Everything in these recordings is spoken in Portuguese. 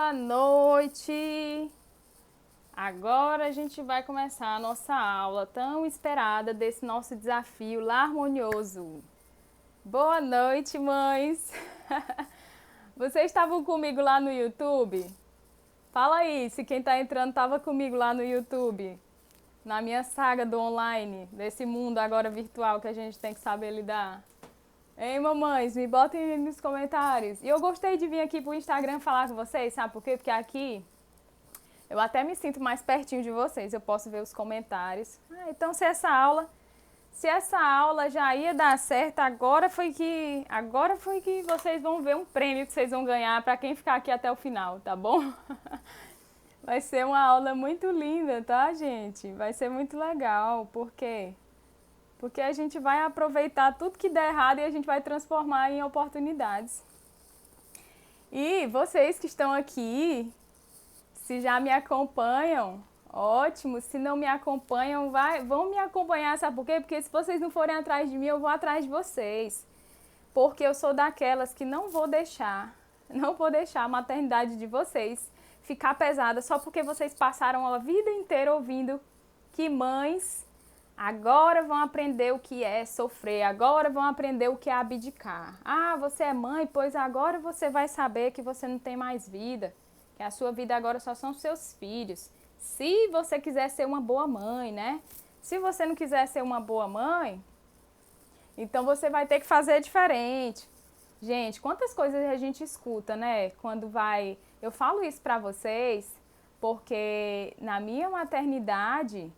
Boa noite! Agora a gente vai começar a nossa aula tão esperada desse nosso desafio Lar Harmonioso. Boa noite, mães! Vocês estavam comigo lá no YouTube? Fala aí se quem está entrando estava comigo lá no YouTube, na minha saga do online, desse mundo agora virtual que a gente tem que saber lidar. Ei, mamães, me botem aí nos comentários. E eu gostei de vir aqui pro Instagram falar com vocês, sabe por quê? Porque aqui eu até me sinto mais pertinho de vocês, eu posso ver os comentários. Então se essa aula já ia dar certo, agora foi que vocês vão ver um prêmio que vocês vão ganhar para quem ficar aqui até o final, tá bom? Vai ser uma aula muito linda, tá, gente? Vai ser muito legal, porque a gente vai aproveitar tudo que der errado e a gente vai transformar em oportunidades. E vocês que estão aqui, se já me acompanham, ótimo. Se não me acompanham, vão me acompanhar, sabe por quê? Porque se vocês não forem atrás de mim, eu vou atrás de vocês. Porque eu sou daquelas que não vou deixar a maternidade de vocês ficar pesada só porque vocês passaram a vida inteira ouvindo que mães agora vão aprender o que é sofrer, agora vão aprender o que é abdicar. Ah, você é mãe, pois agora você vai saber que você não tem mais vida, que a sua vida agora só são seus filhos. Se você quiser ser uma boa mãe, né? Se você não quiser ser uma boa mãe, então você vai ter que fazer diferente. Gente, quantas coisas a gente escuta, né? Eu falo isso pra vocês porque na minha maternidade,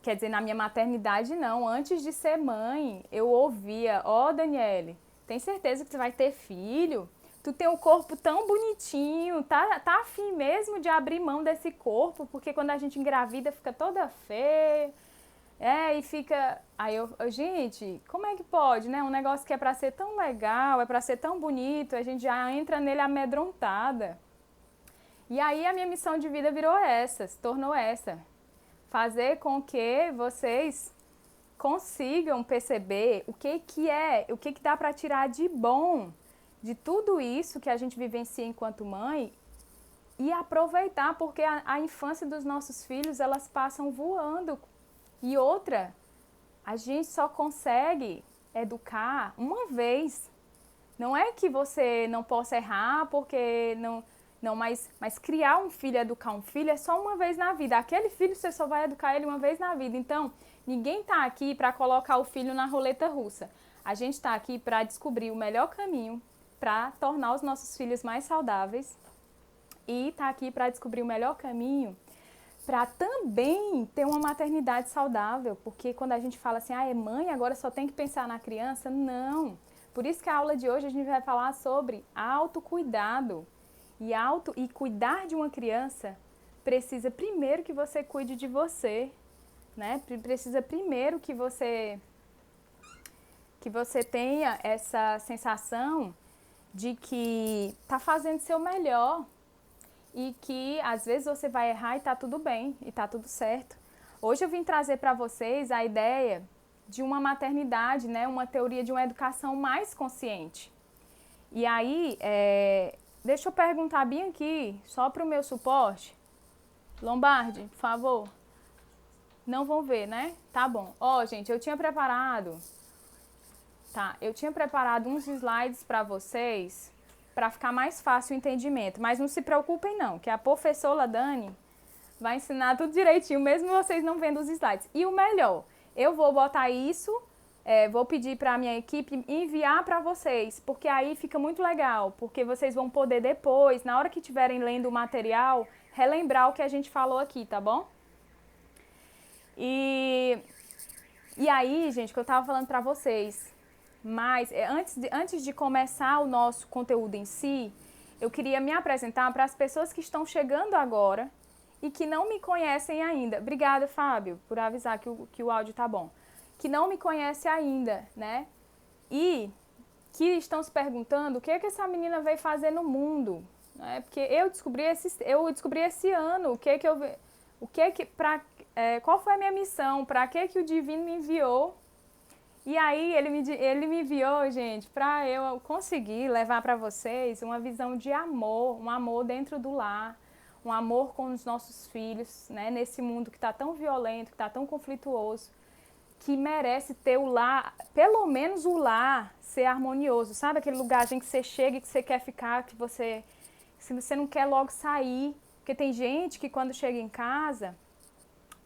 quer dizer, na minha maternidade não, antes de ser mãe, eu ouvia, Daniele, tem certeza que você vai ter filho? Tu tem um corpo tão bonitinho, tá afim mesmo de abrir mão desse corpo, porque quando a gente engravida fica toda feia, e fica... gente, como é que pode, né? Um negócio que é pra ser tão legal, é pra ser tão bonito, a gente já entra nele amedrontada. E aí a minha missão de vida se tornou essa. Fazer com que vocês consigam perceber o que dá para tirar de bom de tudo isso que a gente vivencia enquanto mãe e aproveitar, porque a infância dos nossos filhos, elas passam voando. E outra, a gente só consegue educar uma vez. Não é que você não possa errar, porque não, mas criar um filho, educar um filho é só uma vez na vida. Aquele filho você só vai educar ele uma vez na vida. Então, ninguém está aqui para colocar o filho na roleta russa. A gente está aqui para descobrir o melhor caminho para tornar os nossos filhos mais saudáveis. E está aqui para descobrir o melhor caminho para também ter uma maternidade saudável. Porque quando a gente fala assim, é mãe, agora só tem que pensar na criança. Não. Por isso que a aula de hoje a gente vai falar sobre autocuidado. E cuidar de uma criança precisa primeiro que você cuide de você, né? Precisa primeiro que você tenha essa sensação de que tá fazendo seu melhor e que às vezes você vai errar e tá tudo bem, e tá tudo certo. Hoje eu vim trazer para vocês a ideia de uma maternidade, né? Uma teoria de uma educação mais consciente. E aí, deixa eu perguntar bem aqui, só para o meu suporte. Lombardi, por favor. Não vão ver, né? Tá bom. Gente, eu tinha preparado uns slides para vocês, para ficar mais fácil o entendimento. Mas não se preocupem não, que a professora Dani vai ensinar tudo direitinho, mesmo vocês não vendo os slides. E o melhor, eu vou botar isso... vou pedir para a minha equipe enviar para vocês, porque aí fica muito legal, porque vocês vão poder depois, na hora que estiverem lendo o material, relembrar o que a gente falou aqui, tá bom? E aí, gente, que eu estava falando para vocês, mas antes de começar o nosso conteúdo em si, eu queria me apresentar para as pessoas que estão chegando agora e que não me conhecem ainda. Obrigada, Fábio, por avisar que o áudio tá bom. Que não me conhece ainda, né? E que estão se perguntando o que é que essa menina veio fazer no mundo, né? Porque eu descobri esse ano qual foi a minha missão, para que o divino me enviou E aí ele me enviou, gente, para eu conseguir levar para vocês uma visão de amor, um amor dentro do lar, um amor com os nossos filhos, né? Nesse mundo que está tão violento, que está tão conflituoso, que merece ter o lar, pelo menos o lar, ser harmonioso. Sabe aquele lugar, gente, que você chega e que você quer ficar, que você, se você não quer logo sair. Porque tem gente que quando chega em casa,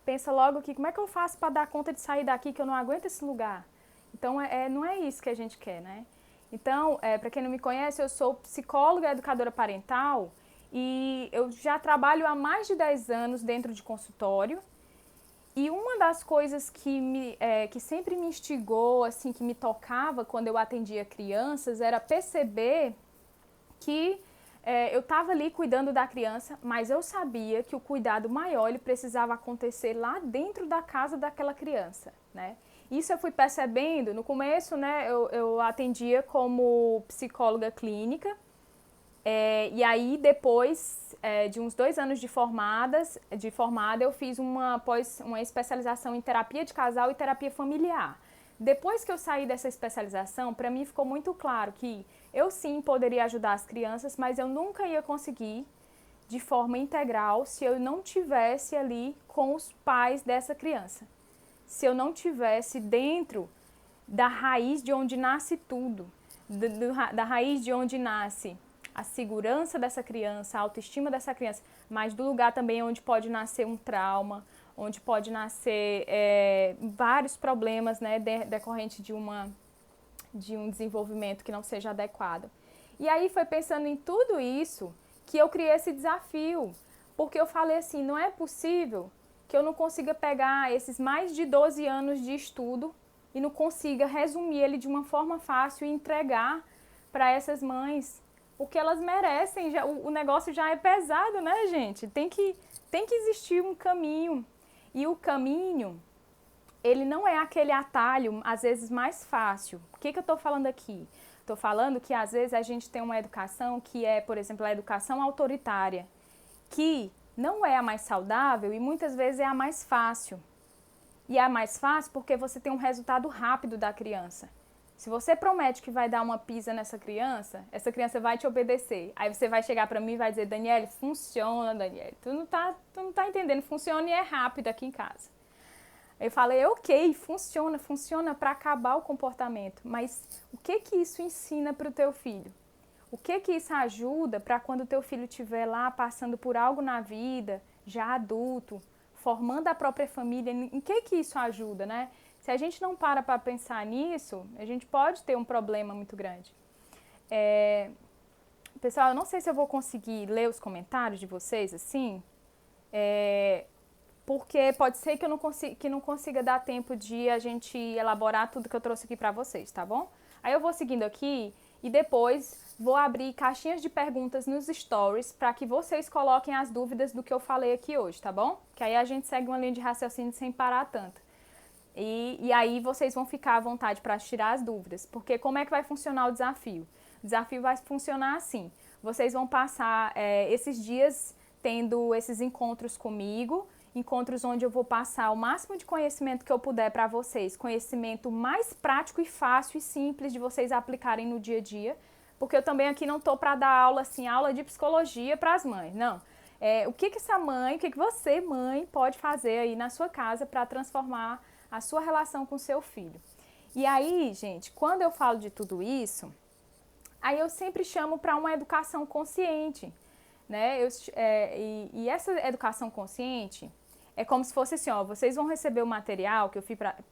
pensa logo que como é que eu faço para dar conta de sair daqui, que eu não aguento esse lugar. Então, não é isso que a gente quer, né? Então, para quem não me conhece, eu sou psicóloga e educadora parental e eu já trabalho há mais de 10 anos dentro de consultório. E uma das coisas que sempre me instigou, assim, que me tocava quando eu atendia crianças, era perceber que eu estava ali cuidando da criança, mas eu sabia que o cuidado maior ele precisava acontecer lá dentro da casa daquela criança, né? Isso eu fui percebendo, no começo, né, eu atendia como psicóloga clínica, e aí depois de uns 2 anos de formada, eu fiz uma especialização em terapia de casal e terapia familiar. Depois que eu saí dessa especialização, para mim ficou muito claro que eu sim poderia ajudar as crianças, mas eu nunca ia conseguir de forma integral se eu não tivesse ali com os pais dessa criança. Se eu não tivesse dentro da raiz de onde nasce tudo, da raiz de onde nasce a segurança dessa criança, a autoestima dessa criança, mas do lugar também onde pode nascer um trauma, onde pode nascer vários problemas, né, decorrente de um desenvolvimento que não seja adequado. E aí foi pensando em tudo isso que eu criei esse desafio, porque eu falei assim, não é possível que eu não consiga pegar esses mais de 12 anos de estudo e não consiga resumir ele de uma forma fácil e entregar para essas mães, porque elas merecem, o negócio já é pesado, né, gente? Tem que existir um caminho, e o caminho, ele não é aquele atalho, às vezes, mais fácil. O que eu estou falando aqui? Estou falando que, às vezes, a gente tem uma educação que é, por exemplo, a educação autoritária, que não é a mais saudável e muitas vezes é a mais fácil. E é a mais fácil porque você tem um resultado rápido da criança. Se você promete que vai dar uma pisa nessa criança, essa criança vai te obedecer. Aí você vai chegar para mim e vai dizer, Daniele, funciona, Daniele. Tu não tá entendendo, funciona e é rápido aqui em casa. Eu falei, ok, funciona para acabar o comportamento, mas o que isso ensina para o teu filho? O que isso ajuda para quando o teu filho estiver lá passando por algo na vida, já adulto, formando a própria família, em que isso ajuda, né? Se a gente não para pensar nisso, a gente pode ter um problema muito grande. Pessoal, eu não sei se eu vou conseguir ler os comentários de vocês, assim, porque pode ser que eu não consiga dar tempo de a gente elaborar tudo que eu trouxe aqui para vocês, tá bom? Aí eu vou seguindo aqui e depois vou abrir caixinhas de perguntas nos stories para que vocês coloquem as dúvidas do que eu falei aqui hoje, tá bom? Que aí a gente segue uma linha de raciocínio sem parar tanto. E aí vocês vão ficar à vontade para tirar as dúvidas, porque como é que vai funcionar o desafio? O desafio vai funcionar assim, vocês vão passar esses dias tendo esses encontros comigo, encontros onde eu vou passar o máximo de conhecimento que eu puder para vocês, conhecimento mais prático e fácil e simples de vocês aplicarem no dia a dia, porque eu também aqui não estou para dar aula assim, aula de psicologia para as mães, não. O que essa mãe, o que você, mãe, pode fazer aí na sua casa para transformar a sua relação com o seu filho. E aí, gente, quando eu falo de tudo isso, aí eu sempre chamo para uma educação consciente, né? E essa educação consciente é como se fosse assim, ó, vocês vão receber o material que eu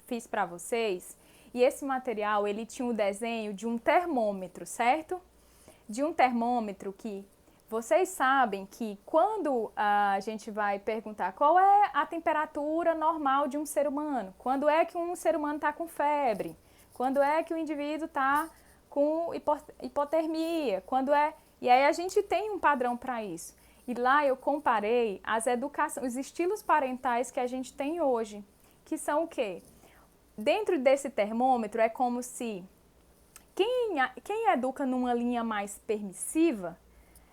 fiz para vocês, e esse material, ele tinha o desenho de um termômetro, certo? De um termômetro que vocês sabem que quando a gente vai perguntar qual é a temperatura normal de um ser humano, quando é que um ser humano está com febre, quando é que o indivíduo está com hipotermia, E aí a gente tem um padrão para isso. E lá eu comparei os estilos parentais que a gente tem hoje, que são o quê? Dentro desse termômetro é como se quem educa numa linha mais permissiva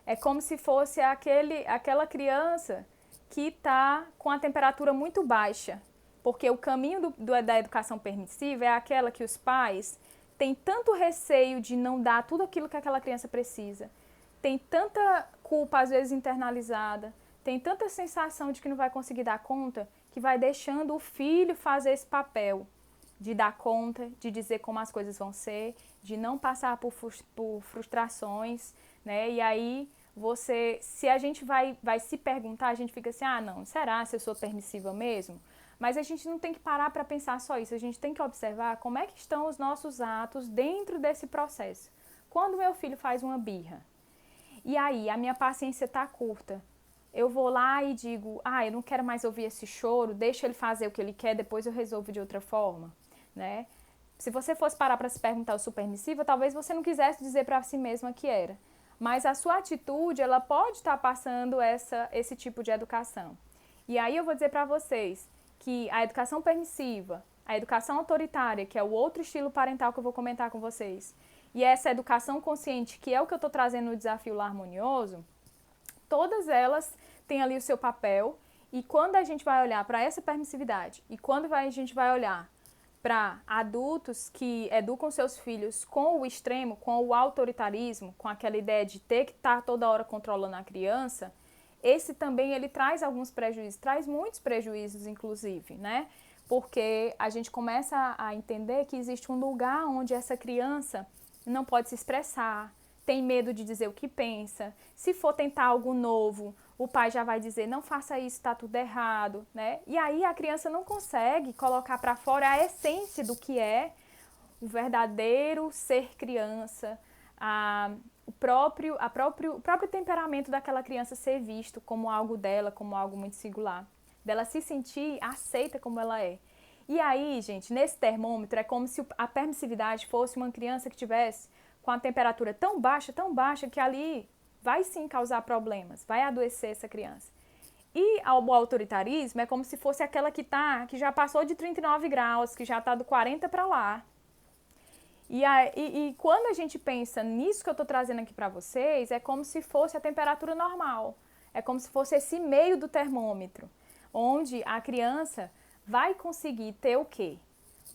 é como se fosse aquela criança que está com a temperatura muito baixa. Porque o caminho da educação permissiva é aquela que os pais têm tanto receio de não dar tudo aquilo que aquela criança precisa, tem tanta culpa às vezes internalizada, tem tanta sensação de que não vai conseguir dar conta, que vai deixando o filho fazer esse papel de dar conta, de dizer como as coisas vão ser, de não passar por frustrações, né? E aí se a gente vai se perguntar, a gente fica assim, não, será se eu sou permissiva mesmo? Mas a gente não tem que parar para pensar só isso, a gente tem que observar como é que estão os nossos atos dentro desse processo. Quando meu filho faz uma birra, e aí a minha paciência está curta, eu vou lá e digo, eu não quero mais ouvir esse choro, deixa ele fazer o que ele quer, depois eu resolvo de outra forma, né? Se você fosse parar para se perguntar, eu sou permissiva, talvez você não quisesse dizer para si mesma que era. Mas a sua atitude, ela pode estar passando esse tipo de educação. E aí eu vou dizer para vocês que a educação permissiva, a educação autoritária, que é o outro estilo parental que eu vou comentar com vocês, e essa educação consciente, que é o que eu estou trazendo no Desafio Lar Harmonioso, todas elas têm ali o seu papel. E quando a gente vai olhar para essa permissividade, e quando a gente vai olhar para adultos que educam seus filhos com o extremo, com o autoritarismo, com aquela ideia de ter que estar toda hora controlando a criança, esse também ele traz alguns prejuízos, traz muitos prejuízos inclusive, né? Porque a gente começa a entender que existe um lugar onde essa criança não pode se expressar, tem medo de dizer o que pensa, se for tentar algo novo, o pai já vai dizer, não faça isso, está tudo errado, né? E aí a criança não consegue colocar para fora a essência do que é o verdadeiro ser criança, o próprio temperamento daquela criança ser visto como algo dela, como algo muito singular, dela se sentir aceita como ela é. E aí, gente, nesse termômetro é como se a permissividade fosse uma criança que tivesse com a temperatura tão baixa que ali vai sim causar problemas, vai adoecer essa criança. E o autoritarismo é como se fosse aquela que já passou de 39 graus, que já está do 40 para lá. E quando a gente pensa nisso que eu estou trazendo aqui para vocês, é como se fosse a temperatura normal. É como se fosse esse meio do termômetro, onde a criança vai conseguir ter o quê?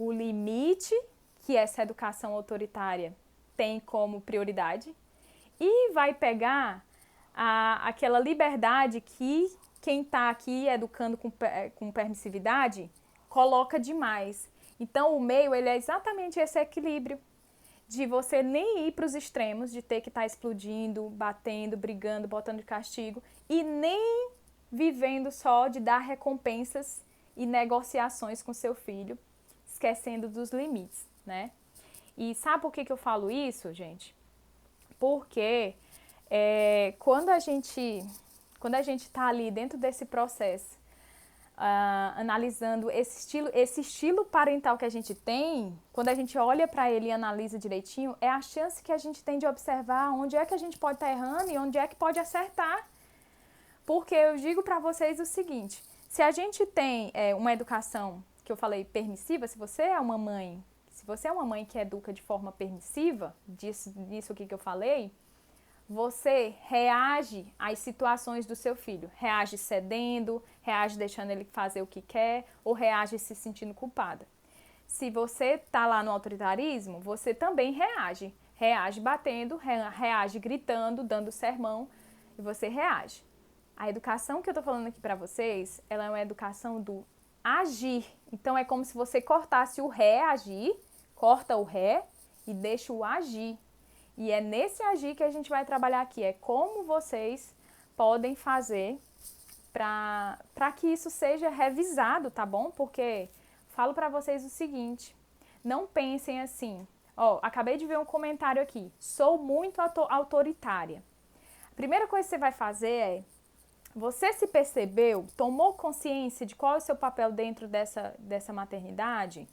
O limite que essa educação autoritária tem como prioridade, e vai pegar aquela liberdade que quem está aqui educando com permissividade coloca demais. Então, o meio ele é exatamente esse equilíbrio de você nem ir para os extremos, de ter que estar explodindo, batendo, brigando, botando de castigo, e nem vivendo só de dar recompensas e negociações com seu filho, esquecendo dos limites, né? E sabe por que eu falo isso, gente? Porque quando a gente está ali dentro desse processo, analisando esse estilo parental que a gente tem, quando a gente olha para ele e analisa direitinho, é a chance que a gente tem de observar onde é que a gente pode estar errando e onde é que pode acertar. Porque eu digo para vocês o seguinte, se a gente tem uma educação, que eu falei, permissiva, se você é uma mãe que educa de forma permissiva, disso aqui que eu falei, você reage às situações do seu filho. Reage cedendo, reage deixando ele fazer o que quer, ou reage se sentindo culpada. Se você está lá no autoritarismo, você também reage. Reage batendo, reage gritando, dando sermão, e você reage. A educação que eu estou falando aqui para vocês, ela é uma educação do agir. Então, é como se você cortasse o reagir, corta o ré e deixa o agir. E é nesse agir que a gente vai trabalhar aqui. É como vocês podem fazer para que isso seja revisado, tá bom? Porque falo para vocês o seguinte, não pensem assim, acabei de ver um comentário aqui, sou muito autoritária. A primeira coisa que você vai fazer é, você se percebeu, tomou consciência de qual é o seu papel dentro dessa maternidade?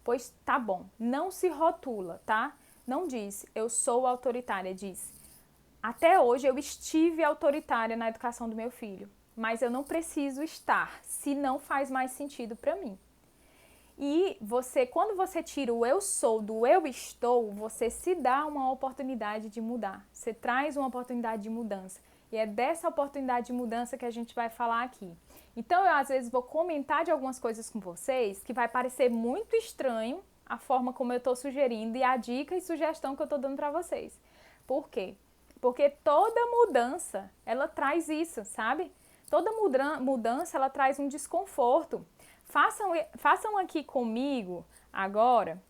Pois tá bom, não se rotula, tá? Não diz, eu sou autoritária, diz, até hoje eu estive autoritária na educação do meu filho, mas eu não preciso estar, se não faz mais sentido para mim. E quando você tira o eu sou do eu estou, você se dá uma oportunidade de mudar, você traz uma oportunidade de mudança. E é dessa oportunidade de mudança que a gente vai falar aqui. Então, eu às vezes vou comentar de algumas coisas com vocês que vai parecer muito estranho a forma como eu estou sugerindo e a dica e sugestão que eu estou dando para vocês. Por quê? Porque toda mudança, ela traz isso, sabe? Toda mudança, ela traz um desconforto. Façam aqui comigo agora,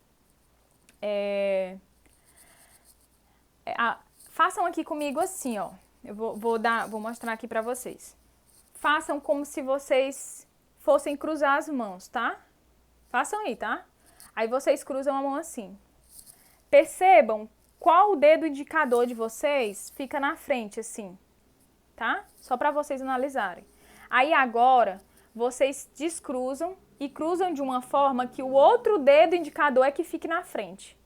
façam aqui comigo assim, ó. Eu vou mostrar aqui pra vocês. Façam como se vocês fossem cruzar as mãos, tá? Façam aí, tá? Aí vocês cruzam a mão assim. Percebam qual o dedo indicador de vocês fica na frente, assim, tá? Só pra vocês analisarem. Aí agora, vocês descruzam e cruzam de uma forma que o outro dedo indicador é que fique na frente.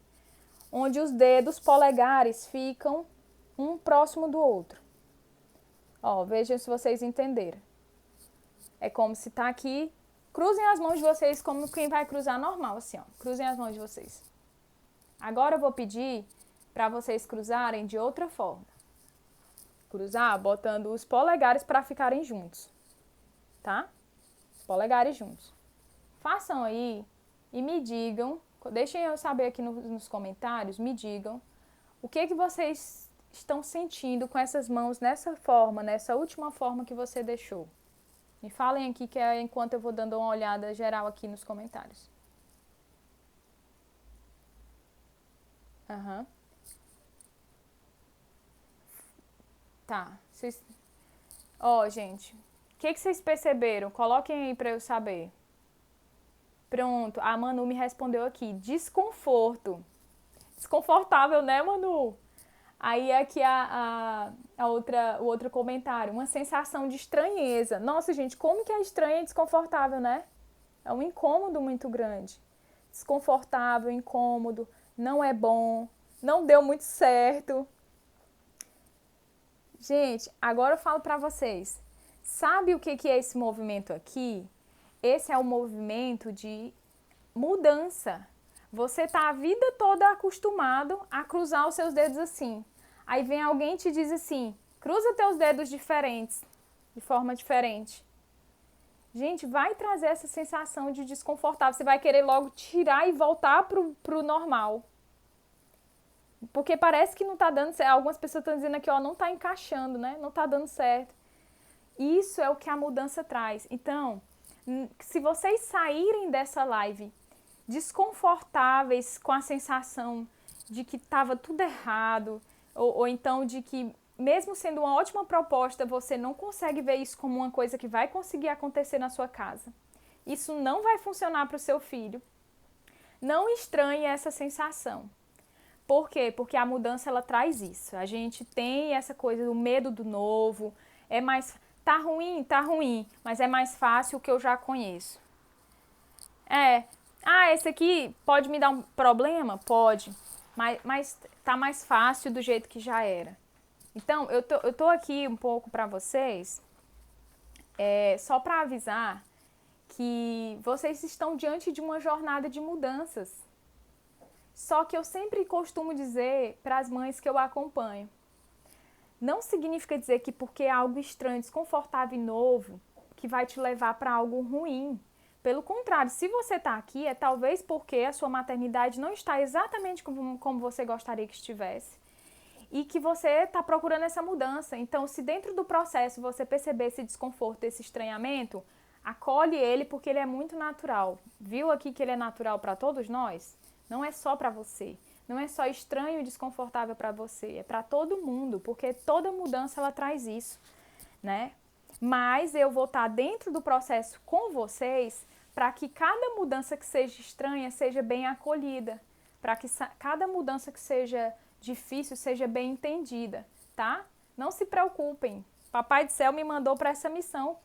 Onde os dedos polegares ficam um próximo do outro. Ó, vejam se vocês entenderam. É como se tá aqui. Cruzem as mãos de vocês como quem vai cruzar normal, assim, ó. Cruzem as mãos de vocês. Agora eu vou pedir para vocês cruzarem de outra forma. Cruzar botando os polegares para ficarem juntos, tá? Os polegares juntos. Façam aí e me digam, deixem eu saber aqui nos comentários, me digam o que vocês estão sentindo com essas mãos nessa forma, nessa última forma que você deixou. Me falem aqui que é enquanto eu vou dando uma olhada geral aqui nos comentários. Aham. Tá. Ó, gente, o que vocês perceberam? Coloquem aí pra eu saber. Pronto, a Manu me respondeu aqui. Desconforto. Desconfortável, né, Manu? Aí aqui o outro comentário. Uma sensação de estranheza. Nossa, gente, como que é estranho e desconfortável, né? É um incômodo muito grande. Desconfortável, incômodo, não é bom, não deu muito certo. Gente, agora eu falo pra vocês. Sabe o que é esse movimento aqui? Esse é o movimento de mudança. Você tá a vida toda acostumado a cruzar os seus dedos assim. Aí vem alguém e te diz assim, cruza teus dedos diferentes, de forma diferente. Gente, vai trazer essa sensação de desconfortável. Você vai querer logo tirar e voltar pro normal. Porque parece que não tá dando certo. Algumas pessoas estão dizendo aqui, ó, não tá encaixando, né? Não tá dando certo. Isso é o que a mudança traz. Então, se vocês saírem dessa live desconfortáveis com a sensação de que estava tudo errado, ou então de que, mesmo sendo uma ótima proposta, você não consegue ver isso como uma coisa que vai conseguir acontecer na sua casa. Isso não vai funcionar para o seu filho. Não estranhe essa sensação. Por quê? Porque a mudança, ela traz isso. A gente tem essa coisa do medo do novo. É mais... Tá ruim, mas é mais fácil o que eu já conheço. Esse aqui pode me dar um problema? Pode. Mas tá mais fácil do jeito que já era. Então, eu tô aqui um pouco para vocês, só para avisar que vocês estão diante de uma jornada de mudanças. Só que eu sempre costumo dizer para as mães que eu acompanho, não significa dizer que porque é algo estranho, desconfortável e novo, que vai te levar para algo ruim. Pelo contrário, se você está aqui, é talvez porque a sua maternidade não está exatamente como você gostaria que estivesse. E que você está procurando essa mudança. Então, se dentro do processo você perceber esse desconforto, esse estranhamento, acolhe ele porque ele é muito natural. Viu aqui que ele é natural para todos nós? Não é só para você. Não é só estranho e desconfortável para você. É para todo mundo, porque toda mudança ela traz isso, né? Mas eu vou estar dentro do processo com vocês para que cada mudança que seja estranha seja bem acolhida, para que cada mudança que seja difícil seja bem entendida, tá? Não se preocupem, Papai do Céu me mandou para essa missão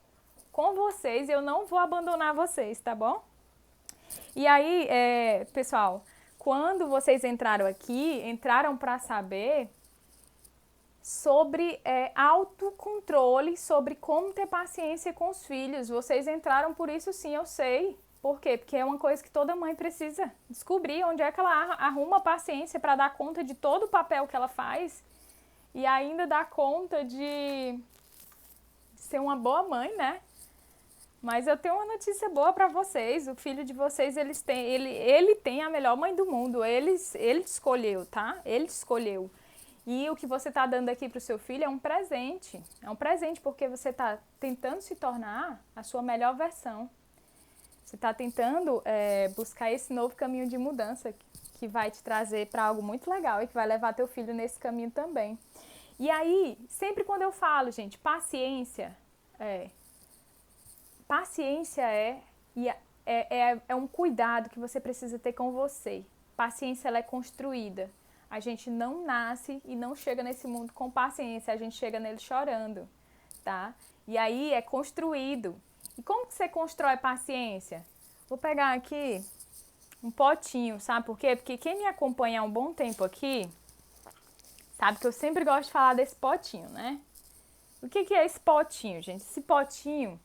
com vocês e eu não vou abandonar vocês, tá bom? E aí, pessoal, quando vocês entraram aqui, entraram para saber sobre autocontrole, sobre como ter paciência com os filhos. Vocês entraram por isso, sim, eu sei. Por quê? Porque é uma coisa que toda mãe precisa descobrir onde é que ela arruma paciência para dar conta de todo o papel que ela faz e ainda dá conta de ser uma boa mãe, né? Mas eu tenho uma notícia boa para vocês. O filho de vocês, ele tem a melhor mãe do mundo. Ele escolheu, tá? Ele escolheu. E o que você está dando aqui para o seu filho é um presente. É um presente porque você está tentando se tornar a sua melhor versão. Você está tentando buscar esse novo caminho de mudança que vai te trazer para algo muito legal e que vai levar teu filho nesse caminho também. E aí, sempre quando eu falo, gente, paciência é um cuidado que você precisa ter com você. Paciência, ela é construída. A gente não nasce e não chega nesse mundo com paciência, a gente chega nele chorando, tá? E aí é construído. E como que você constrói paciência? Vou pegar aqui um potinho, sabe por quê? Porque quem me acompanha há um bom tempo aqui, sabe que eu sempre gosto de falar desse potinho, né? O que é esse potinho, gente? Esse potinho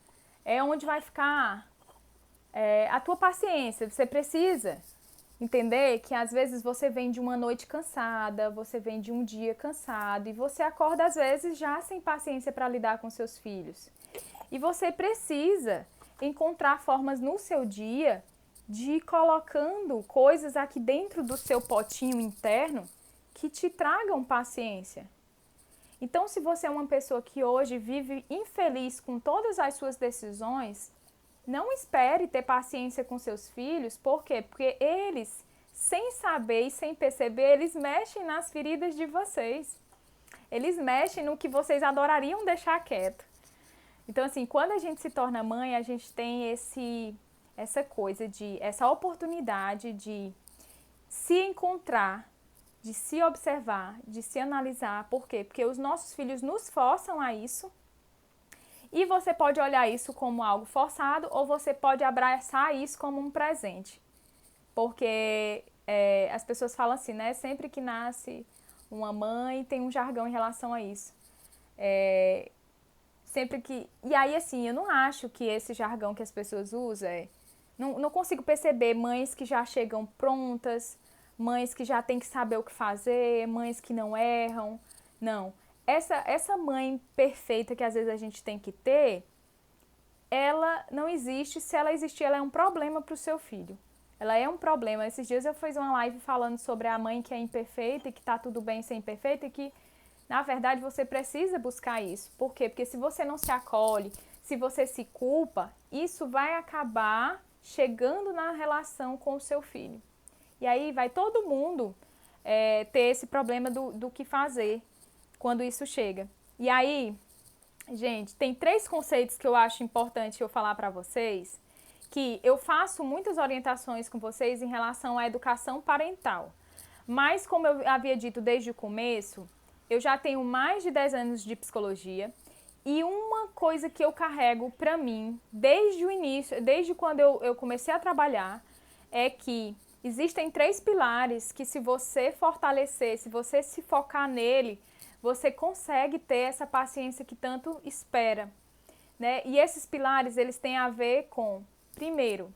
é onde vai ficar a tua paciência. Você precisa entender que às vezes você vem de uma noite cansada, você vem de um dia cansado e você acorda às vezes já sem paciência para lidar com seus filhos. E você precisa encontrar formas no seu dia de ir colocando coisas aqui dentro do seu potinho interno que te tragam paciência. Então, se você é uma pessoa que hoje vive infeliz com todas as suas decisões, não espere ter paciência com seus filhos. Por quê? Porque eles, sem saber e sem perceber, eles mexem nas feridas de vocês. Eles mexem no que vocês adorariam deixar quieto. Então, assim, quando a gente se torna mãe, a gente tem essa oportunidade de se encontrar, de se observar, de se analisar. Por quê? Porque os nossos filhos nos forçam a isso. E você pode olhar isso como algo forçado ou você pode abraçar isso como um presente. Porque as pessoas falam assim, né? Sempre que nasce uma mãe, tem um jargão em relação a isso. E aí, assim, eu não acho que esse jargão que as pessoas usam não consigo perceber mães que já chegam prontas, mães que já têm que saber o que fazer, mães que não erram. Não. Essa mãe perfeita que às vezes a gente tem que ter, ela não existe. Se ela existir, ela é um problema para o seu filho. Ela é um problema. Esses dias eu fiz uma live falando sobre a mãe que é imperfeita e que tá tudo bem ser imperfeita e que, na verdade, você precisa buscar isso. Por quê? Porque se você não se acolhe, se você se culpa, isso vai acabar chegando na relação com o seu filho. E aí vai todo mundo ter esse problema do que fazer quando isso chega. E aí, gente, tem 3 conceitos que eu acho importante eu falar para vocês, que eu faço muitas orientações com vocês em relação à educação parental. Mas, como eu havia dito desde o começo, eu já tenho mais de 10 anos de psicologia e uma coisa que eu carrego para mim, desde o início, desde quando eu comecei a trabalhar, é que existem 3 pilares que se você fortalecer, se você se focar nele, você consegue ter essa paciência que tanto espera, né? E esses pilares, eles têm a ver com, primeiro,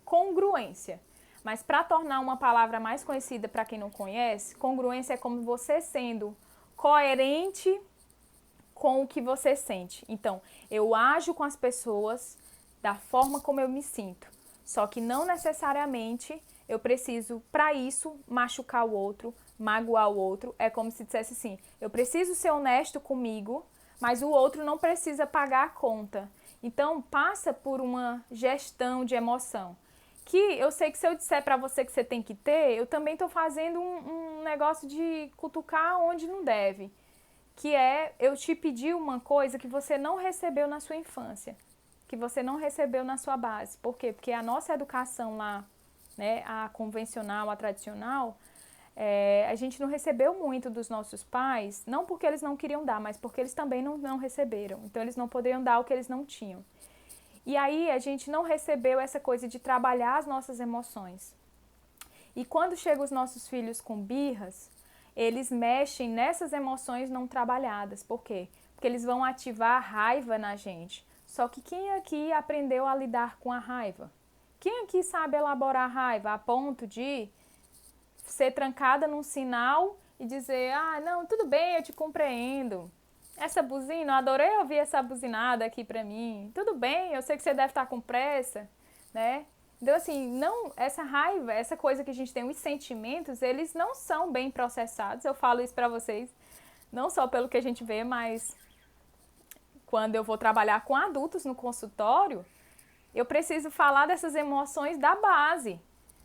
congruência. Mas para tornar uma palavra mais conhecida para quem não conhece, congruência é como você sendo coerente com o que você sente. Então, eu ajo com as pessoas da forma como eu me sinto. Só que não necessariamente eu preciso, para isso, machucar o outro, magoar o outro. É como se dissesse assim, eu preciso ser honesto comigo, mas o outro não precisa pagar a conta. Então, passa por uma gestão de emoção. Que eu sei que se eu disser para você que você tem que ter, eu também estou fazendo um negócio de cutucar onde não deve. Que é eu te pedir uma coisa que você não recebeu na sua infância, que você não recebeu na sua base. Por quê? Porque a nossa educação lá, né, a convencional, a tradicional, a gente não recebeu muito dos nossos pais, não porque eles não queriam dar, mas porque eles também não receberam. Então, eles não poderiam dar o que eles não tinham. E aí, a gente não recebeu essa coisa de trabalhar as nossas emoções. E quando chegam os nossos filhos com birras, eles mexem nessas emoções não trabalhadas. Por quê? Porque eles vão ativar a raiva na gente. Só que quem aqui aprendeu a lidar com a raiva? Quem aqui sabe elaborar a raiva a ponto de ser trancada num sinal e dizer, ah, não, tudo bem, eu te compreendo. Essa buzina, eu adorei ouvir essa buzinada aqui pra mim. Tudo bem, eu sei que você deve estar com pressa, né? Então, assim, não, essa raiva, essa coisa que a gente tem, os sentimentos, eles não são bem processados. Eu falo isso pra vocês, não só pelo que a gente vê, mas quando eu vou trabalhar com adultos no consultório, eu preciso falar dessas emoções da base.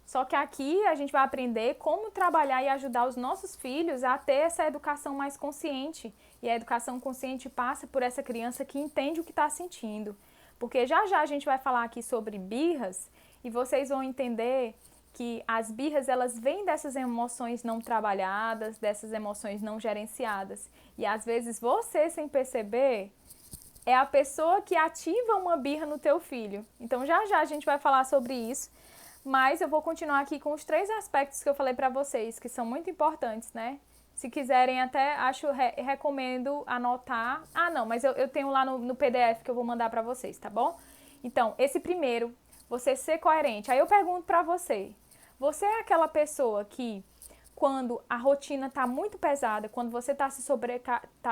Só que aqui a gente vai aprender como trabalhar e ajudar os nossos filhos a ter essa educação mais consciente. E a educação consciente passa por essa criança que entende o que está sentindo. Porque já já a gente vai falar aqui sobre birras e vocês vão entender que as birras, elas vêm dessas emoções não trabalhadas, dessas emoções não gerenciadas. E às vezes você, sem perceber, é a pessoa que ativa uma birra no teu filho. Então já já a gente vai falar sobre isso, mas eu vou continuar aqui com os 3 aspectos que eu falei para vocês, que são muito importantes, né? Se quiserem até, recomendo anotar. Ah, não, mas eu tenho lá no PDF que eu vou mandar para vocês, tá bom? Então, esse primeiro, você ser coerente. Aí eu pergunto para você, você é aquela pessoa que, quando a rotina tá muito pesada, quando você tá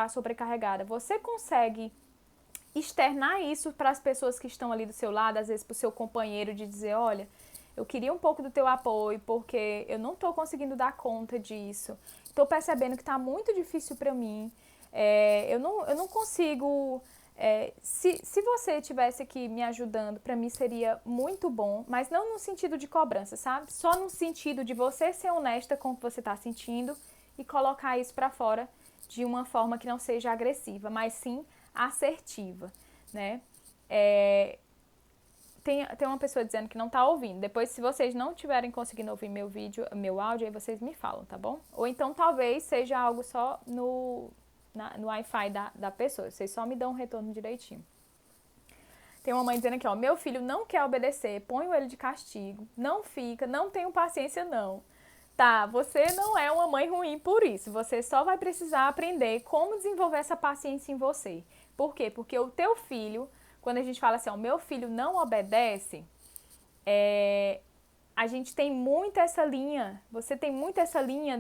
sobrecarregada, você consegue externar isso para as pessoas que estão ali do seu lado, às vezes para o seu companheiro, de dizer, olha, eu queria um pouco do teu apoio, porque eu não estou conseguindo dar conta disso. Estou percebendo que está muito difícil para mim. Eu não consigo... se você estivesse aqui me ajudando, para mim seria muito bom, mas não no sentido de cobrança, sabe? Só no sentido de você ser honesta com o que você está sentindo e colocar isso para fora de uma forma que não seja agressiva, mas sim assertiva, né? Tem uma pessoa dizendo que não tá ouvindo. Depois, se vocês não estiverem conseguindo ouvir meu áudio, aí vocês me falam, tá bom? Ou então, talvez seja algo só no Wi-Fi da pessoa. Vocês só me dão um retorno direitinho. Tem uma mãe dizendo aqui, ó, meu filho não quer obedecer, ponho ele de castigo, não fica, não tenho paciência não. Tá, você não é uma mãe ruim por isso. Você só vai precisar aprender como desenvolver essa paciência em você. Por quê? Porque o teu filho... Quando a gente fala assim, ó, meu filho não obedece, a gente tem muito essa linha, você tem muito essa linha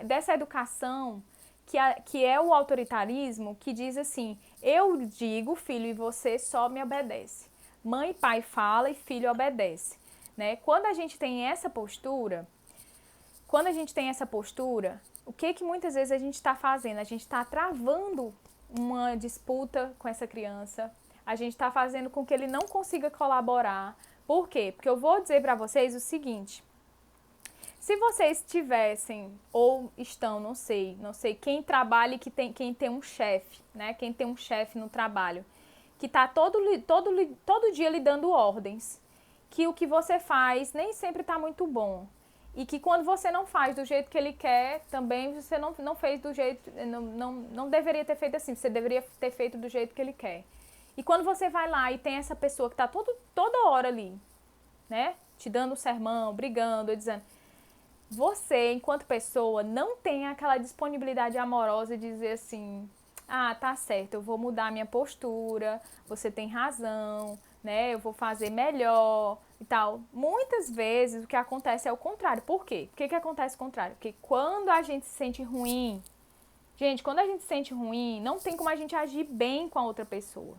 dessa educação, que é o autoritarismo, que diz assim, eu digo, filho, e você só me obedece. Mãe e pai fala e filho obedece. Né? Quando a gente tem essa postura, o que muitas vezes a gente está fazendo? A gente está travando uma disputa com essa criança, a gente está fazendo com que ele não consiga colaborar. Por quê? Porque eu vou dizer para vocês o seguinte, se vocês tivessem, ou estão, não sei, quem trabalha e quem tem um chefe, né? Quem tem um chefe no trabalho, que está todo dia lhe dando ordens, que o que você faz nem sempre está muito bom. E que quando você não faz do jeito que ele quer, também você não fez do jeito, não deveria ter feito assim, você deveria ter feito do jeito que ele quer. E quando você vai lá e tem essa pessoa que está toda hora ali, né, te dando um sermão, brigando, dizendo, você, enquanto pessoa, não tem aquela disponibilidade amorosa de dizer assim, ah, tá certo, eu vou mudar a minha postura, você tem razão, né, eu vou fazer melhor e tal. Muitas vezes o que acontece é o contrário. Por quê? Por que acontece o contrário? Porque quando a gente se sente ruim, quando a gente se sente ruim, não tem como a gente agir bem com a outra pessoa.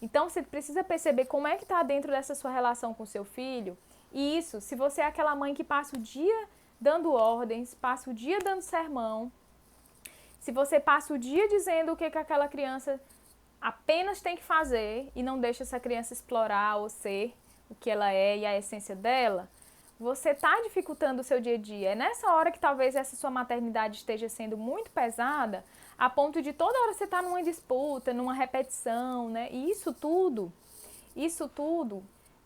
Então, você precisa perceber como é que está dentro dessa sua relação com o seu filho. E isso, se você é aquela mãe que passa o dia dando ordens, passa o dia dando sermão, se você passa o dia dizendo o que aquela criança apenas tem que fazer e não deixa essa criança explorar ou ser o que ela é e a essência dela, você está dificultando o seu dia a dia. É nessa hora que talvez essa sua maternidade esteja sendo muito pesada, a ponto de toda hora você estar numa disputa, numa repetição, né? E isso tudo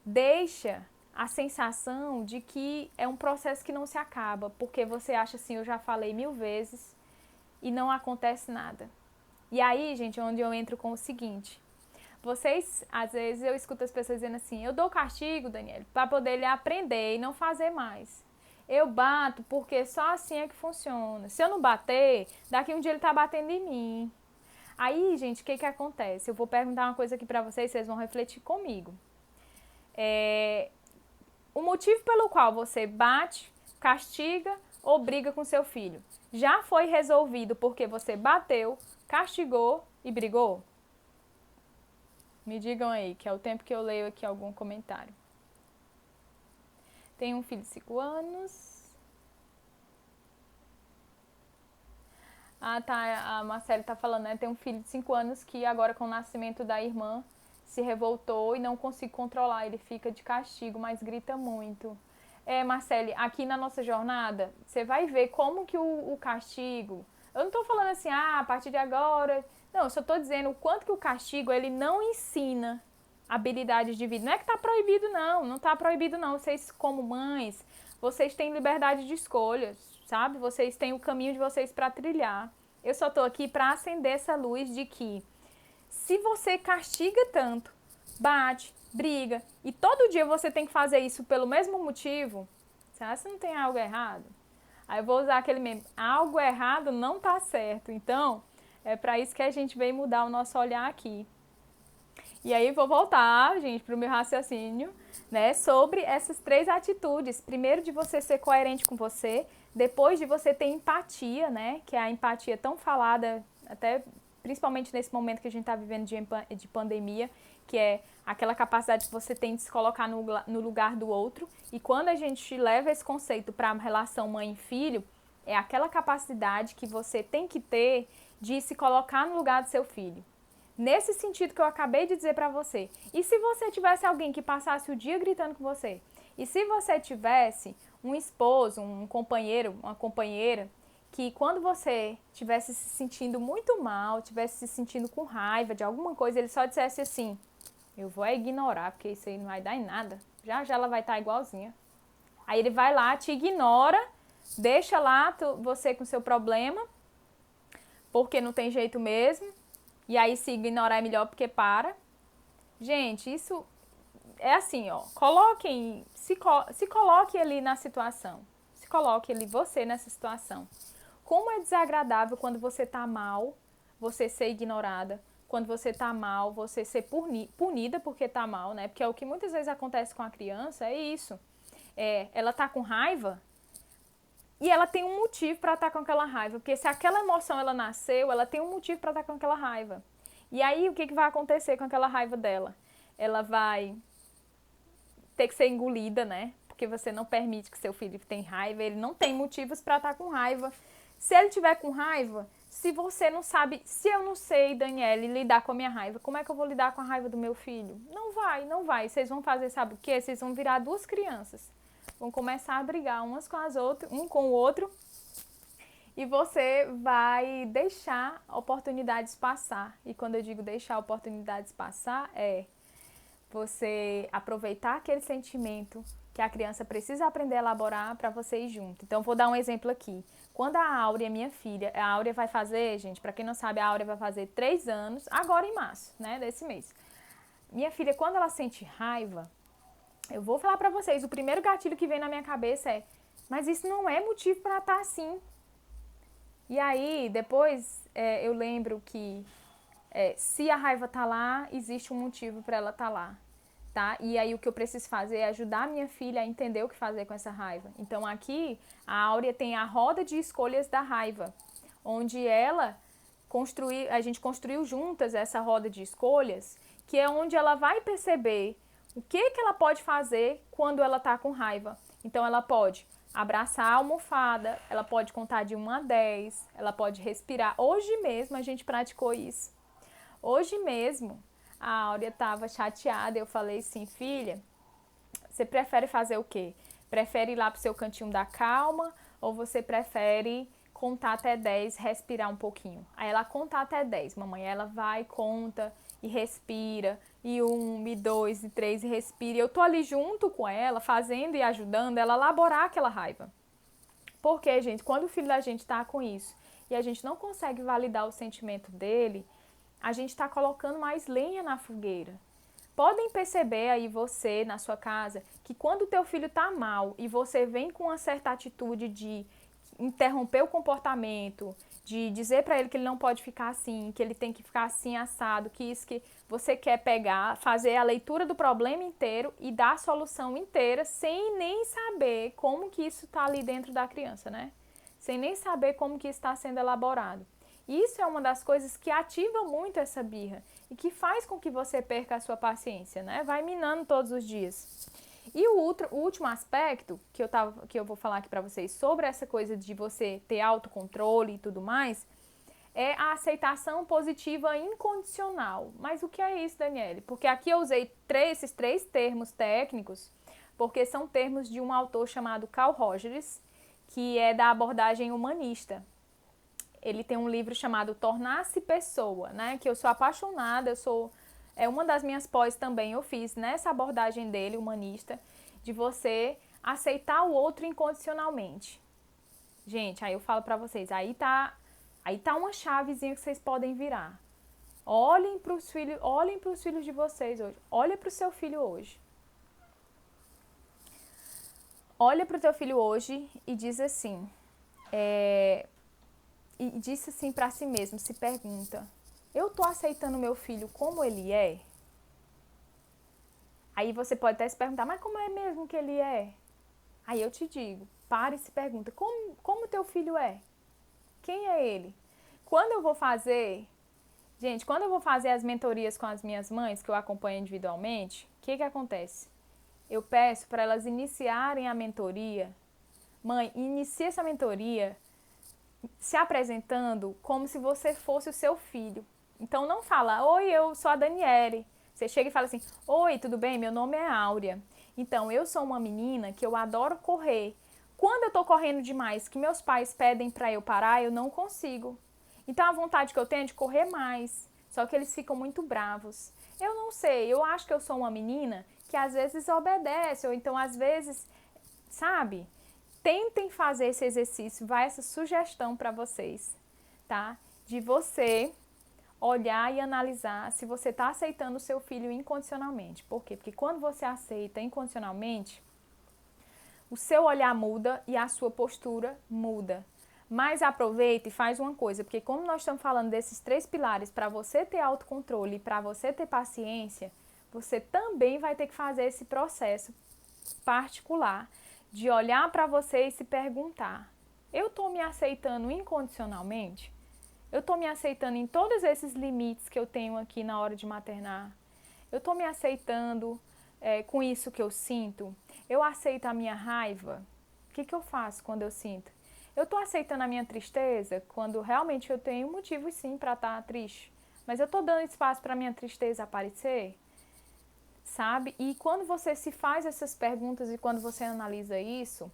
deixa a sensação de que é um processo que não se acaba, porque você acha assim, eu já falei 1000 vezes e não acontece nada. E aí, gente, onde eu entro com o seguinte, vocês, às vezes eu escuto as pessoas dizendo assim, eu dou castigo, Daniele, para poder ele aprender e não fazer mais. Eu bato porque só assim é que funciona. Se eu não bater, daqui um dia ele tá batendo em mim. Aí, gente, o que acontece? Eu vou perguntar uma coisa aqui pra vocês vão refletir comigo. O motivo pelo qual você bate, castiga ou briga com seu filho, já foi resolvido porque você bateu, castigou e brigou? Me digam aí, que é o tempo que eu leio aqui algum comentário. Tenho um filho de 5 anos. Ah, tá, a Marcele tá falando, né? Tem um filho de 5 anos que agora com o nascimento da irmã se revoltou e não consigo controlar. Ele fica de castigo, mas grita muito. Marcele, aqui na nossa jornada, você vai ver como que o castigo... Eu não tô falando assim, a partir de agora... Não, eu só tô dizendo o quanto que o castigo, ele não ensina habilidades de vida. Não é que tá proibido, não tá proibido, não. Vocês, como mães, vocês têm liberdade de escolhas, sabe? Vocês têm o caminho de vocês para trilhar. Eu só tô aqui para acender essa luz de que se você castiga tanto, bate, briga, e todo dia você tem que fazer isso pelo mesmo motivo, será que não tem algo errado? Aí eu vou usar aquele meme, algo errado não tá certo. Então, é para isso que a gente veio mudar o nosso olhar aqui. E aí vou voltar, gente, para o meu raciocínio, né, sobre essas 3 atitudes. Primeiro, de você ser coerente com você. Depois, de você ter empatia, né, que é a empatia tão falada, até principalmente nesse momento que a gente está vivendo de pandemia, que é aquela capacidade que você tem de se colocar no lugar do outro. E quando a gente leva esse conceito para a relação mãe e filho, é aquela capacidade que você tem que ter de se colocar no lugar do seu filho. Nesse sentido que eu acabei de dizer pra você. E se você tivesse alguém que passasse o dia gritando com você? E se você tivesse um esposo, um companheiro, uma companheira, que quando você estivesse se sentindo muito mal, estivesse se sentindo com raiva de alguma coisa, ele só dissesse assim, eu vou ignorar, porque isso aí não vai dar em nada. Já já ela vai estar igualzinha. Aí ele vai lá, te ignora, deixa lá você com seu problema, porque não tem jeito mesmo. E aí se ignorar é melhor porque para. Gente, isso é assim, ó. Se coloque ali na situação. Se coloque ali você nessa situação. Como é desagradável quando você tá mal, você ser ignorada. Quando você tá mal, você ser punida porque tá mal, né? Porque é o que muitas vezes acontece com a criança, é isso. Ela tá com raiva e ela tem um motivo para estar com aquela raiva. Porque se aquela emoção ela nasceu, ela tem um motivo para estar com aquela raiva. E aí, o que vai acontecer com aquela raiva dela? Ela vai ter que ser engolida, né? Porque você não permite que seu filho tenha raiva, ele não tem motivos para estar com raiva. Se ele tiver com raiva, se você não sabe, se eu não sei, Daniele, lidar com a minha raiva, como é que eu vou lidar com a raiva do meu filho? Não vai. Vocês vão fazer, sabe o quê? Vocês vão virar 2 crianças. Vão começar a brigar umas com as outras, um com o outro. E você vai deixar oportunidades passar. E quando eu digo deixar oportunidades passar, é você aproveitar aquele sentimento que a criança precisa aprender a elaborar para você ir junto. Então, vou dar um exemplo aqui. Quando a Áurea, minha filha, a Áurea vai fazer, gente, para quem não sabe, a Áurea vai fazer 3 anos, agora em março, né, desse mês. Minha filha, quando ela sente raiva, eu vou falar para vocês, o primeiro gatilho que vem na minha cabeça é, mas isso não é motivo para estar assim. E aí, depois, eu lembro que se a raiva tá lá, existe um motivo para ela tá lá, tá? E aí, o que eu preciso fazer é ajudar a minha filha a entender o que fazer com essa raiva. Então, aqui, a Áurea tem a roda de escolhas da raiva, onde a gente construiu juntas essa roda de escolhas, que é onde ela vai perceber o que ela pode fazer quando ela tá com raiva. Então, ela pode abraçar a almofada, ela pode contar de 1 a 10, ela pode respirar. Hoje mesmo a gente praticou isso. Hoje mesmo a Áurea estava chateada, eu falei assim, filha, você prefere fazer o quê? Prefere ir lá pro seu cantinho da calma ou você prefere contar até 10, respirar um pouquinho? Aí ela conta até 10, mamãe, ela vai, conta e respira, e 1, e 2, e 3, e respira. Eu tô ali junto com ela, fazendo e ajudando ela a elaborar aquela raiva. Porque, gente, quando o filho da gente tá com isso e a gente não consegue validar o sentimento dele, a gente tá colocando mais lenha na fogueira. Podem perceber aí você, na sua casa, que quando o teu filho tá mal e você vem com uma certa atitude de interromper o comportamento, de dizer para ele que ele não pode ficar assim, que ele tem que ficar assim assado, que isso que você quer pegar, fazer a leitura do problema inteiro e dar a solução inteira sem nem saber como que isso está ali dentro da criança, né? Sem nem saber como que está sendo elaborado. Isso é uma das coisas que ativa muito essa birra e que faz com que você perca a sua paciência, né? Vai minando todos os dias. E o último aspecto que eu vou falar aqui para vocês sobre essa coisa de você ter autocontrole e tudo mais, é a aceitação positiva incondicional. Mas o que é isso, Daniele? Porque aqui eu usei esses três termos técnicos, porque são termos de um autor chamado Carl Rogers, que é da abordagem humanista. Ele tem um livro chamado Tornar-se Pessoa, né? Que eu sou apaixonada, é uma das minhas pós também, eu fiz nessa abordagem dele, humanista, de você aceitar o outro incondicionalmente. Gente, aí eu falo pra vocês, aí tá uma chavezinha que vocês podem virar. Olhem pros filhos de vocês hoje. Olha pro seu filho hoje. Olha pro teu filho hoje e diz assim, e disse assim pra si mesmo, se pergunta, eu tô aceitando meu filho como ele é? Aí você pode até se perguntar, mas como é mesmo que ele é? Aí eu te digo, pare e se pergunta, como teu filho é? Quem é ele? Quando eu vou fazer as mentorias com as minhas mães, que eu acompanho individualmente, o que acontece? Eu peço para elas iniciarem a mentoria. Mãe, inicie essa mentoria se apresentando como se você fosse o seu filho. Então não fala, oi, eu sou a Daniele. Você chega e fala assim, oi, tudo bem? Meu nome é Áurea. Então, eu sou uma menina que eu adoro correr. Quando eu tô correndo demais, que meus pais pedem para eu parar, eu não consigo. Então, a vontade que eu tenho é de correr mais. Só que eles ficam muito bravos. Eu não sei, eu acho que eu sou uma menina que às vezes obedece, ou então às vezes, sabe? Tentem fazer esse exercício, vai essa sugestão para vocês, tá? De você olhar e analisar se você está aceitando o seu filho incondicionalmente. Por quê? Porque quando você aceita incondicionalmente, o seu olhar muda e a sua postura muda. Mas aproveita e faz uma coisa, porque como nós estamos falando desses três pilares, para você ter autocontrole e para você ter paciência, você também vai ter que fazer esse processo particular de olhar para você e se perguntar, eu estou me aceitando incondicionalmente? Eu estou me aceitando em todos esses limites que eu tenho aqui na hora de maternar? Eu estou me aceitando com isso que eu sinto? Eu aceito a minha raiva? O que eu faço quando eu sinto? Eu estou aceitando a minha tristeza quando realmente eu tenho motivo sim para estar triste? Mas eu estou dando espaço para a minha tristeza aparecer? Sabe? E quando você se faz essas perguntas e quando você analisa isso,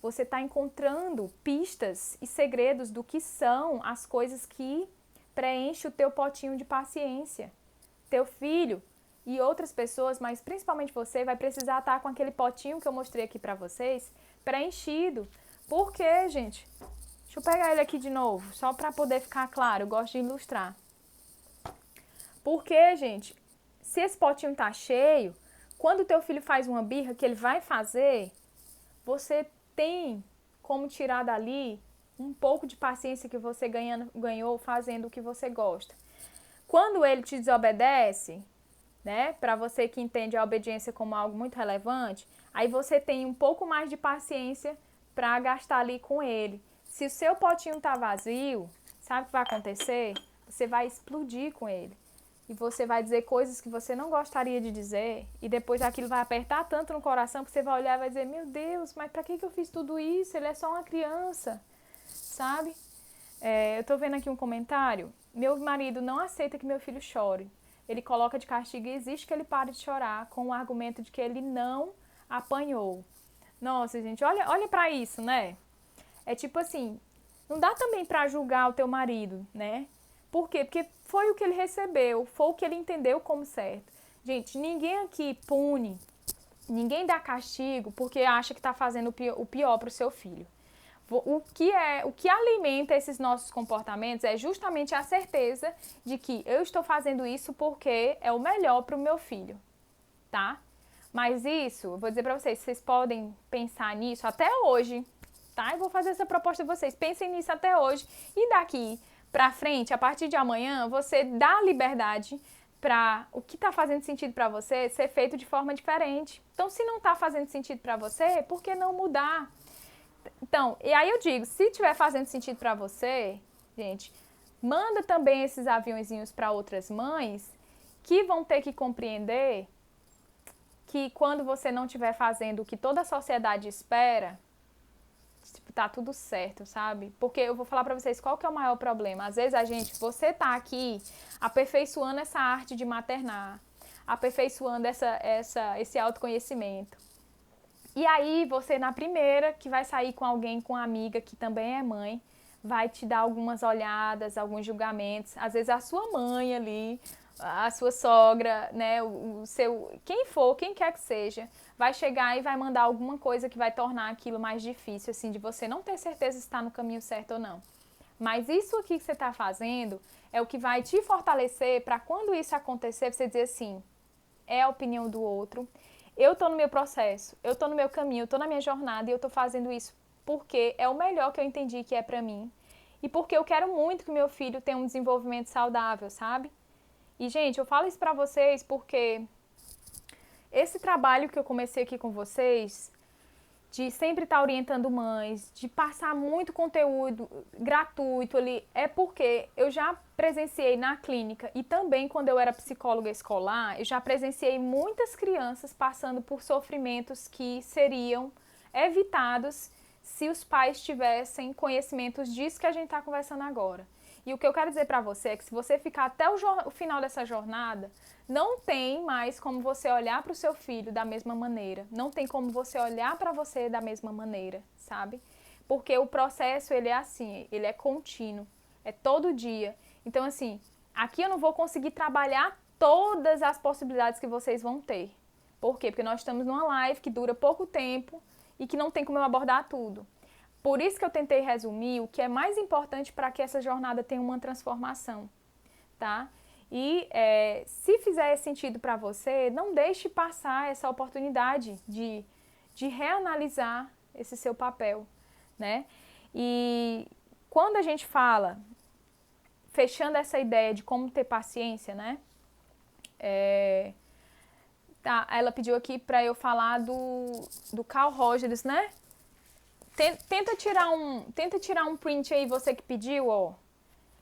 você está encontrando pistas e segredos do que são as coisas que preenchem o teu potinho de paciência. Teu filho e outras pessoas, mas principalmente você, vai precisar estar com aquele potinho que eu mostrei aqui para vocês, preenchido. Por quê, gente? Deixa eu pegar ele aqui de novo, só para poder ficar claro, eu gosto de ilustrar. Por quê, gente? Se esse potinho está cheio, quando o teu filho faz uma birra que ele vai fazer, você tem como tirar dali um pouco de paciência que você ganhou fazendo o que você gosta. Quando ele te desobedece, né, para você que entende a obediência como algo muito relevante, aí você tem um pouco mais de paciência para gastar ali com ele. Se o seu potinho tá vazio, sabe o que vai acontecer? Você vai explodir com ele. E você vai dizer coisas que você não gostaria de dizer, e depois aquilo vai apertar tanto no coração que você vai olhar e vai dizer, meu Deus, mas para que eu fiz tudo isso? Ele é só uma criança, sabe? Eu tô vendo aqui um comentário, meu marido não aceita que meu filho chore. Ele coloca de castigo e exige que ele pare de chorar com o argumento de que ele não apanhou. Nossa, gente, olha para isso, né? É tipo assim, não dá também para julgar o teu marido, né? Por quê? Porque foi o que ele recebeu, foi o que ele entendeu como certo. Gente, ninguém aqui pune, ninguém dá castigo porque acha que está fazendo o pior para o seu filho. O que alimenta esses nossos comportamentos é justamente a certeza de que eu estou fazendo isso porque é o melhor para o meu filho, tá? Mas isso, eu vou dizer para vocês podem pensar nisso até hoje, tá? Eu vou fazer essa proposta a vocês. Pensem nisso até hoje. E daqui pra frente, a partir de amanhã, você dá liberdade para o que está fazendo sentido para você ser feito de forma diferente. Então, se não está fazendo sentido para você, por que não mudar? Então, e aí eu digo, se estiver fazendo sentido para você, gente, manda também esses aviãozinhos para outras mães que vão ter que compreender que quando você não estiver fazendo o que toda a sociedade espera, tipo, tá tudo certo, sabe? Porque eu vou falar pra vocês qual que é o maior problema. Às vezes você tá aqui aperfeiçoando essa arte de maternar, aperfeiçoando esse autoconhecimento. E aí você, na primeira, que vai sair com alguém, com uma amiga que também é mãe, vai te dar algumas olhadas, alguns julgamentos. Às vezes a sua mãe ali, a sua sogra, né, quem for, quem quer que seja, vai chegar e vai mandar alguma coisa que vai tornar aquilo mais difícil, assim, de você não ter certeza se está no caminho certo ou não. Mas isso aqui que você está fazendo é o que vai te fortalecer para quando isso acontecer, você dizer assim, é a opinião do outro, eu estou no meu processo, eu estou no meu caminho, eu estou na minha jornada e eu estou fazendo isso porque é o melhor que eu entendi que é para mim e porque eu quero muito que o meu filho tenha um desenvolvimento saudável, sabe? E, gente, eu falo isso pra vocês porque esse trabalho que eu comecei aqui com vocês, de sempre estar orientando mães, de passar muito conteúdo gratuito ali, é porque eu já presenciei na clínica e também quando eu era psicóloga escolar, eu já presenciei muitas crianças passando por sofrimentos que seriam evitados se os pais tivessem conhecimentos disso que a gente está conversando agora. E o que eu quero dizer para você é que se você ficar até o final dessa jornada, não tem mais como você olhar para o seu filho da mesma maneira. Não tem como você olhar para você da mesma maneira, sabe? Porque o processo, ele é assim, ele é contínuo, é todo dia. Então, assim, aqui eu não vou conseguir trabalhar todas as possibilidades que vocês vão ter. Por quê? Porque nós estamos numa live que dura pouco tempo e que não tem como eu abordar tudo. Por isso que eu tentei resumir o que é mais importante para que essa jornada tenha uma transformação, tá? E se fizer sentido para você, não deixe passar essa oportunidade de reanalisar esse seu papel, né? E quando a gente fala, fechando essa ideia de como ter paciência, né? Tá, ela pediu aqui para eu falar do Carl Rogers, né? Tenta tirar um print aí, você que pediu, ó.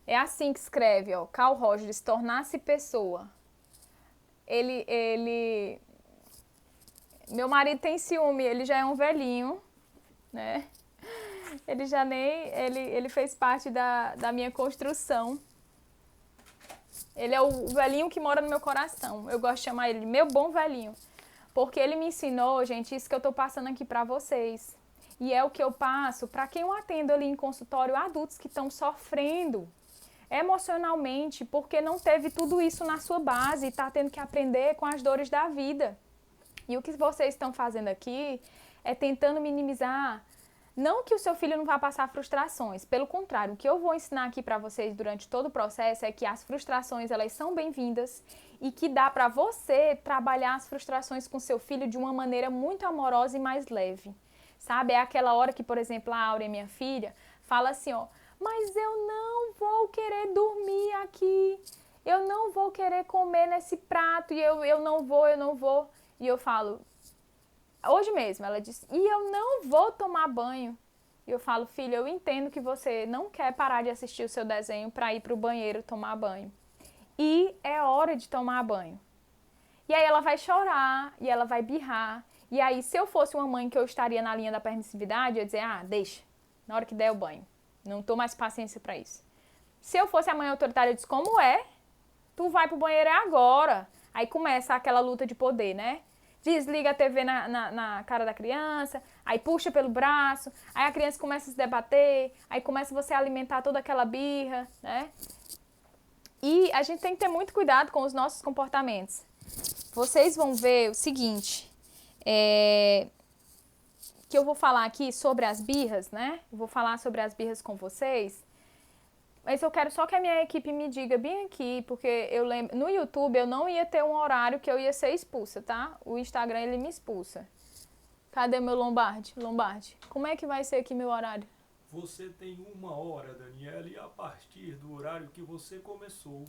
É assim que escreve, ó. Carl Rogers, tornar-se pessoa. Meu marido tem ciúme, ele já é um velhinho, né? Ele já nem... Ele fez parte da minha construção. Ele é o velhinho que mora no meu coração. Eu gosto de chamar ele de meu bom velhinho. Porque ele me ensinou, gente, isso que eu tô passando aqui pra vocês. E é o que eu passo para quem eu atendo ali em consultório, adultos que estão sofrendo emocionalmente porque não teve tudo isso na sua base e está tendo que aprender com as dores da vida. E o que vocês estão fazendo aqui é tentando minimizar, não que o seu filho não vá passar frustrações, pelo contrário, o que eu vou ensinar aqui para vocês durante todo o processo é que as frustrações, elas são bem-vindas e que dá para você trabalhar as frustrações com seu filho de uma maneira muito amorosa e mais leve. Sabe, é aquela hora que, por exemplo, a Áurea, minha filha, fala assim, ó, mas eu não vou querer dormir aqui, eu não vou querer comer nesse prato, e eu não vou. E eu falo, hoje mesmo, ela disse, e eu não vou tomar banho. E eu falo, filha, eu entendo que você não quer parar de assistir o seu desenho para ir para o banheiro tomar banho. E é hora de tomar banho. E aí ela vai chorar, e ela vai birrar. E aí, se eu fosse uma mãe que eu estaria na linha da permissividade, eu ia dizer, deixa, na hora que der o banho. Não tô mais paciência pra isso. Se eu fosse a mãe autoritária, eu disse, como é? Tu vai pro banheiro agora. Aí começa aquela luta de poder, né? Desliga a TV na cara da criança, aí puxa pelo braço, aí a criança começa a se debater, aí começa você a alimentar toda aquela birra, né? E a gente tem que ter muito cuidado com os nossos comportamentos. Vocês vão ver o seguinte... que eu vou falar aqui sobre as birras, né? Eu vou falar sobre as birras com vocês, mas eu quero só que a minha equipe me diga bem aqui, porque eu lembro, no YouTube eu não ia ter um horário que eu ia ser expulsa, tá? O Instagram, ele me expulsa. Cadê meu Lombardi? Lombardi, como é que vai ser aqui meu horário? Você tem 1 hora, Daniele, a partir do horário que você começou.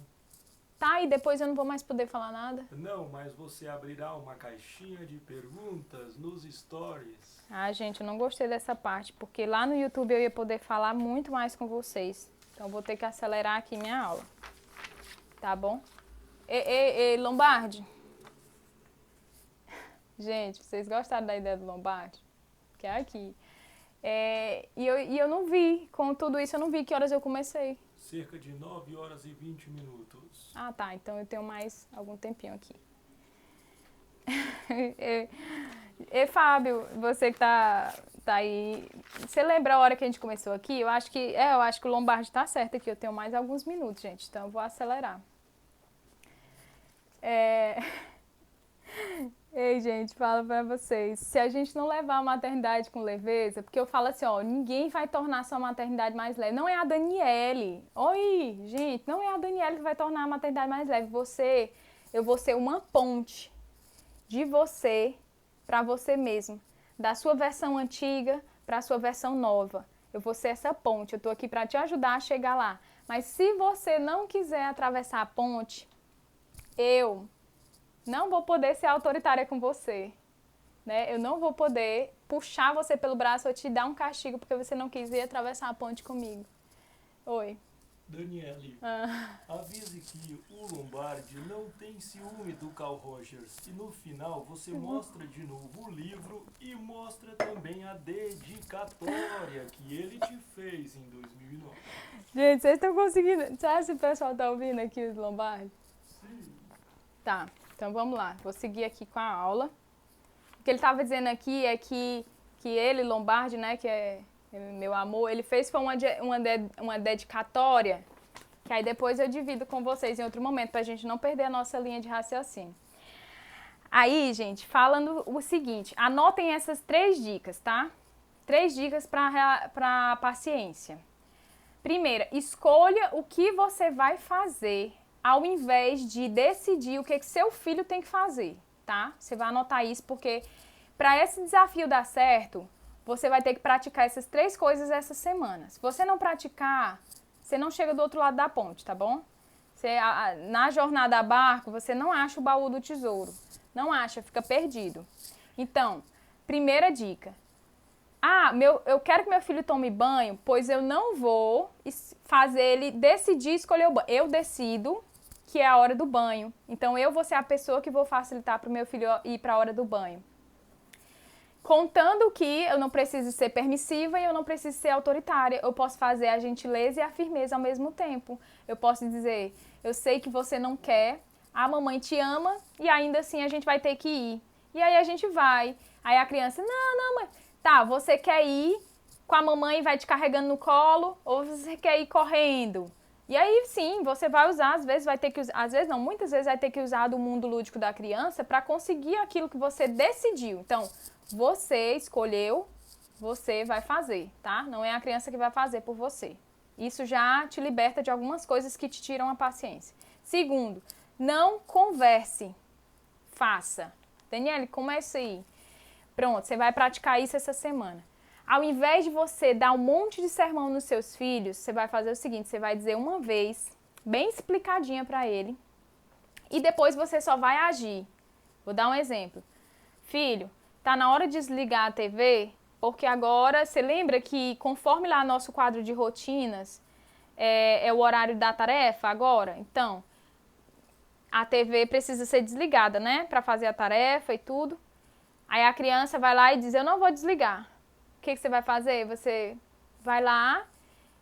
Tá, e depois eu não vou mais poder falar nada? Não, mas você abrirá uma caixinha de perguntas nos stories. Ah, gente, eu não gostei dessa parte, porque lá no YouTube eu ia poder falar muito mais com vocês. Então, vou ter que acelerar aqui minha aula. Tá bom? Ei, Lombardi. Gente, vocês gostaram da ideia do Lombardi? Que é aqui. E eu não vi, com tudo isso eu não vi que horas eu comecei. Cerca de 9 horas e 20 minutos. Ah, tá, então eu tenho mais algum tempinho aqui. Fábio, você que tá aí, você lembra a hora que a gente começou aqui? Eu acho que o Lombardi tá certo aqui, eu tenho mais alguns minutos, gente, então eu vou acelerar. Ei, gente, falo pra vocês, se a gente não levar a maternidade com leveza, porque eu falo assim, ó, ninguém vai tornar sua maternidade mais leve, não é a Daniele, oi, gente, não é a Daniele que vai tornar a maternidade mais leve, eu vou ser uma ponte de você para você mesmo, da sua versão antiga para a sua versão nova, eu vou ser essa ponte, eu tô aqui para te ajudar a chegar lá, mas se você não quiser atravessar a ponte, eu não vou poder ser autoritária com você, né? Eu não vou poder puxar você pelo braço ou te dar um castigo porque você não quis ir atravessar a ponte comigo. Oi. Daniele, avise que o Lombardi não tem ciúme do Carl Rogers. E no final você mostra de novo o livro e mostra também a dedicatória que ele te fez em 2009. Gente, vocês estão conseguindo... Sabe se o pessoal está ouvindo aqui o Lombardi? Sim. Tá. Então, vamos lá. Vou seguir aqui com a aula. O que ele estava dizendo aqui é que ele, Lombardi, né, que é meu amor, ele fez foi uma dedicatória, que aí depois eu divido com vocês em outro momento, pra gente não perder a nossa linha de raciocínio. Aí, gente, falando o seguinte, anotem essas 3 dicas, tá? 3 dicas para paciência. Primeira, escolha o que você vai fazer ao invés de decidir o que seu filho tem que fazer, tá? Você vai anotar isso porque para esse desafio dar certo, você vai ter que praticar essas 3 coisas essa semana. Se você não praticar, você não chega do outro lado da ponte, tá bom? Na jornada a barco, você não acha o baú do tesouro. Não acha, fica perdido. Então, primeira dica. Eu quero que meu filho tome banho, pois eu não vou fazer ele decidir escolher o banho. Eu decido que é a hora do banho. Então, eu vou ser a pessoa que vou facilitar para o meu filho ir para a hora do banho. Contando que eu não preciso ser permissiva e eu não preciso ser autoritária. Eu posso fazer a gentileza e a firmeza ao mesmo tempo. Eu posso dizer, eu sei que você não quer, a mamãe te ama e ainda assim a gente vai ter que ir. E aí a gente vai. Aí a criança, não, mãe. Tá, você quer ir com a mamãe e vai te carregando no colo ou você quer ir correndo? E aí sim, você vai usar, às vezes vai ter que usar, às vezes não, muitas vezes vai ter que usar do mundo lúdico da criança para conseguir aquilo que você decidiu. Então, você escolheu, você vai fazer, tá? Não é a criança que vai fazer por você. Isso já te liberta de algumas coisas que te tiram a paciência. Segundo, não converse, faça. Daniele, começa aí. Pronto, você vai praticar isso essa semana. Ao invés de você dar um monte de sermão nos seus filhos, você vai fazer o seguinte, você vai dizer uma vez, bem explicadinha para ele, e depois você só vai agir. Vou dar um exemplo. Filho, tá na hora de desligar a TV, porque agora, você lembra que conforme lá nosso quadro de rotinas, é o horário da tarefa agora? Então, a TV precisa ser desligada, né? Para fazer a tarefa e tudo. Aí a criança vai lá e diz, eu não vou desligar. O que você vai fazer? Você vai lá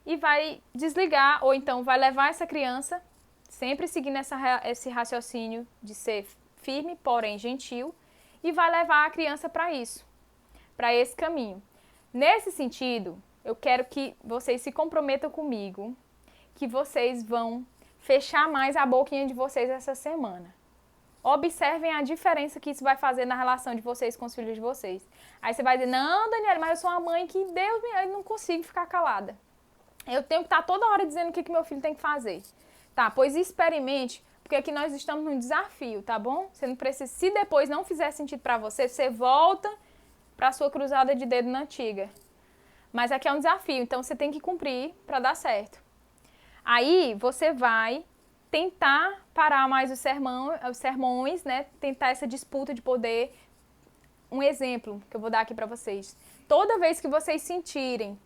e vai desligar, ou então vai levar essa criança, sempre seguindo esse raciocínio de ser firme, porém gentil, e vai levar a criança para isso, para esse caminho. Nesse sentido, eu quero que vocês se comprometam comigo, que vocês vão fechar mais a boquinha de vocês essa semana. Observem a diferença que isso vai fazer na relação de vocês com os filhos de vocês. Aí você vai dizer, não, Daniela, mas eu sou uma mãe que Deus me... Eu não consigo ficar calada. Eu tenho que estar toda hora dizendo o que meu filho tem que fazer. Tá, pois experimente, porque aqui nós estamos num desafio, tá bom? Você não precisa, se depois não fizer sentido pra você, você volta para a sua cruzada de dedo na antiga. Mas aqui é um desafio, então você tem que cumprir para dar certo. Aí você vai tentar parar mais os sermões, né? Tentar essa disputa de poder. Um exemplo que eu vou dar aqui para vocês. Toda vez que vocês sentirem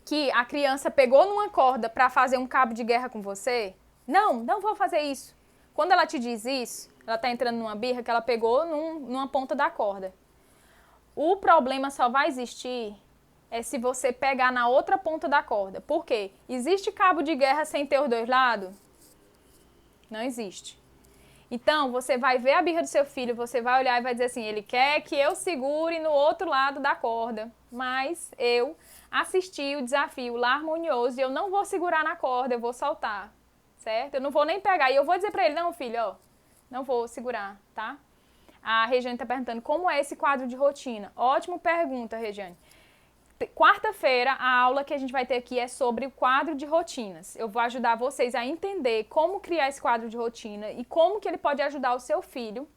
que a criança pegou numa corda para fazer um cabo de guerra com você, não vou fazer isso. Quando ela te diz isso, ela está entrando numa birra que ela pegou numa ponta da corda. O problema só vai existir se você pegar na outra ponta da corda. Por quê? Existe cabo de guerra sem ter os dois lados? Não existe. Então, você vai ver a birra do seu filho, você vai olhar e vai dizer assim, ele quer que eu segure no outro lado da corda, mas eu assisti o desafio lá harmonioso e eu não vou segurar na corda, eu vou soltar, certo? Eu não vou nem pegar e eu vou dizer pra ele, não, filho, ó, não vou segurar, tá? A Regiane tá perguntando, como é esse quadro de rotina? Ótima pergunta, Regiane. Quarta-feira, a aula que a gente vai ter aqui é sobre o quadro de rotinas. Eu vou ajudar vocês a entender como criar esse quadro de rotina e como que ele pode ajudar o seu filho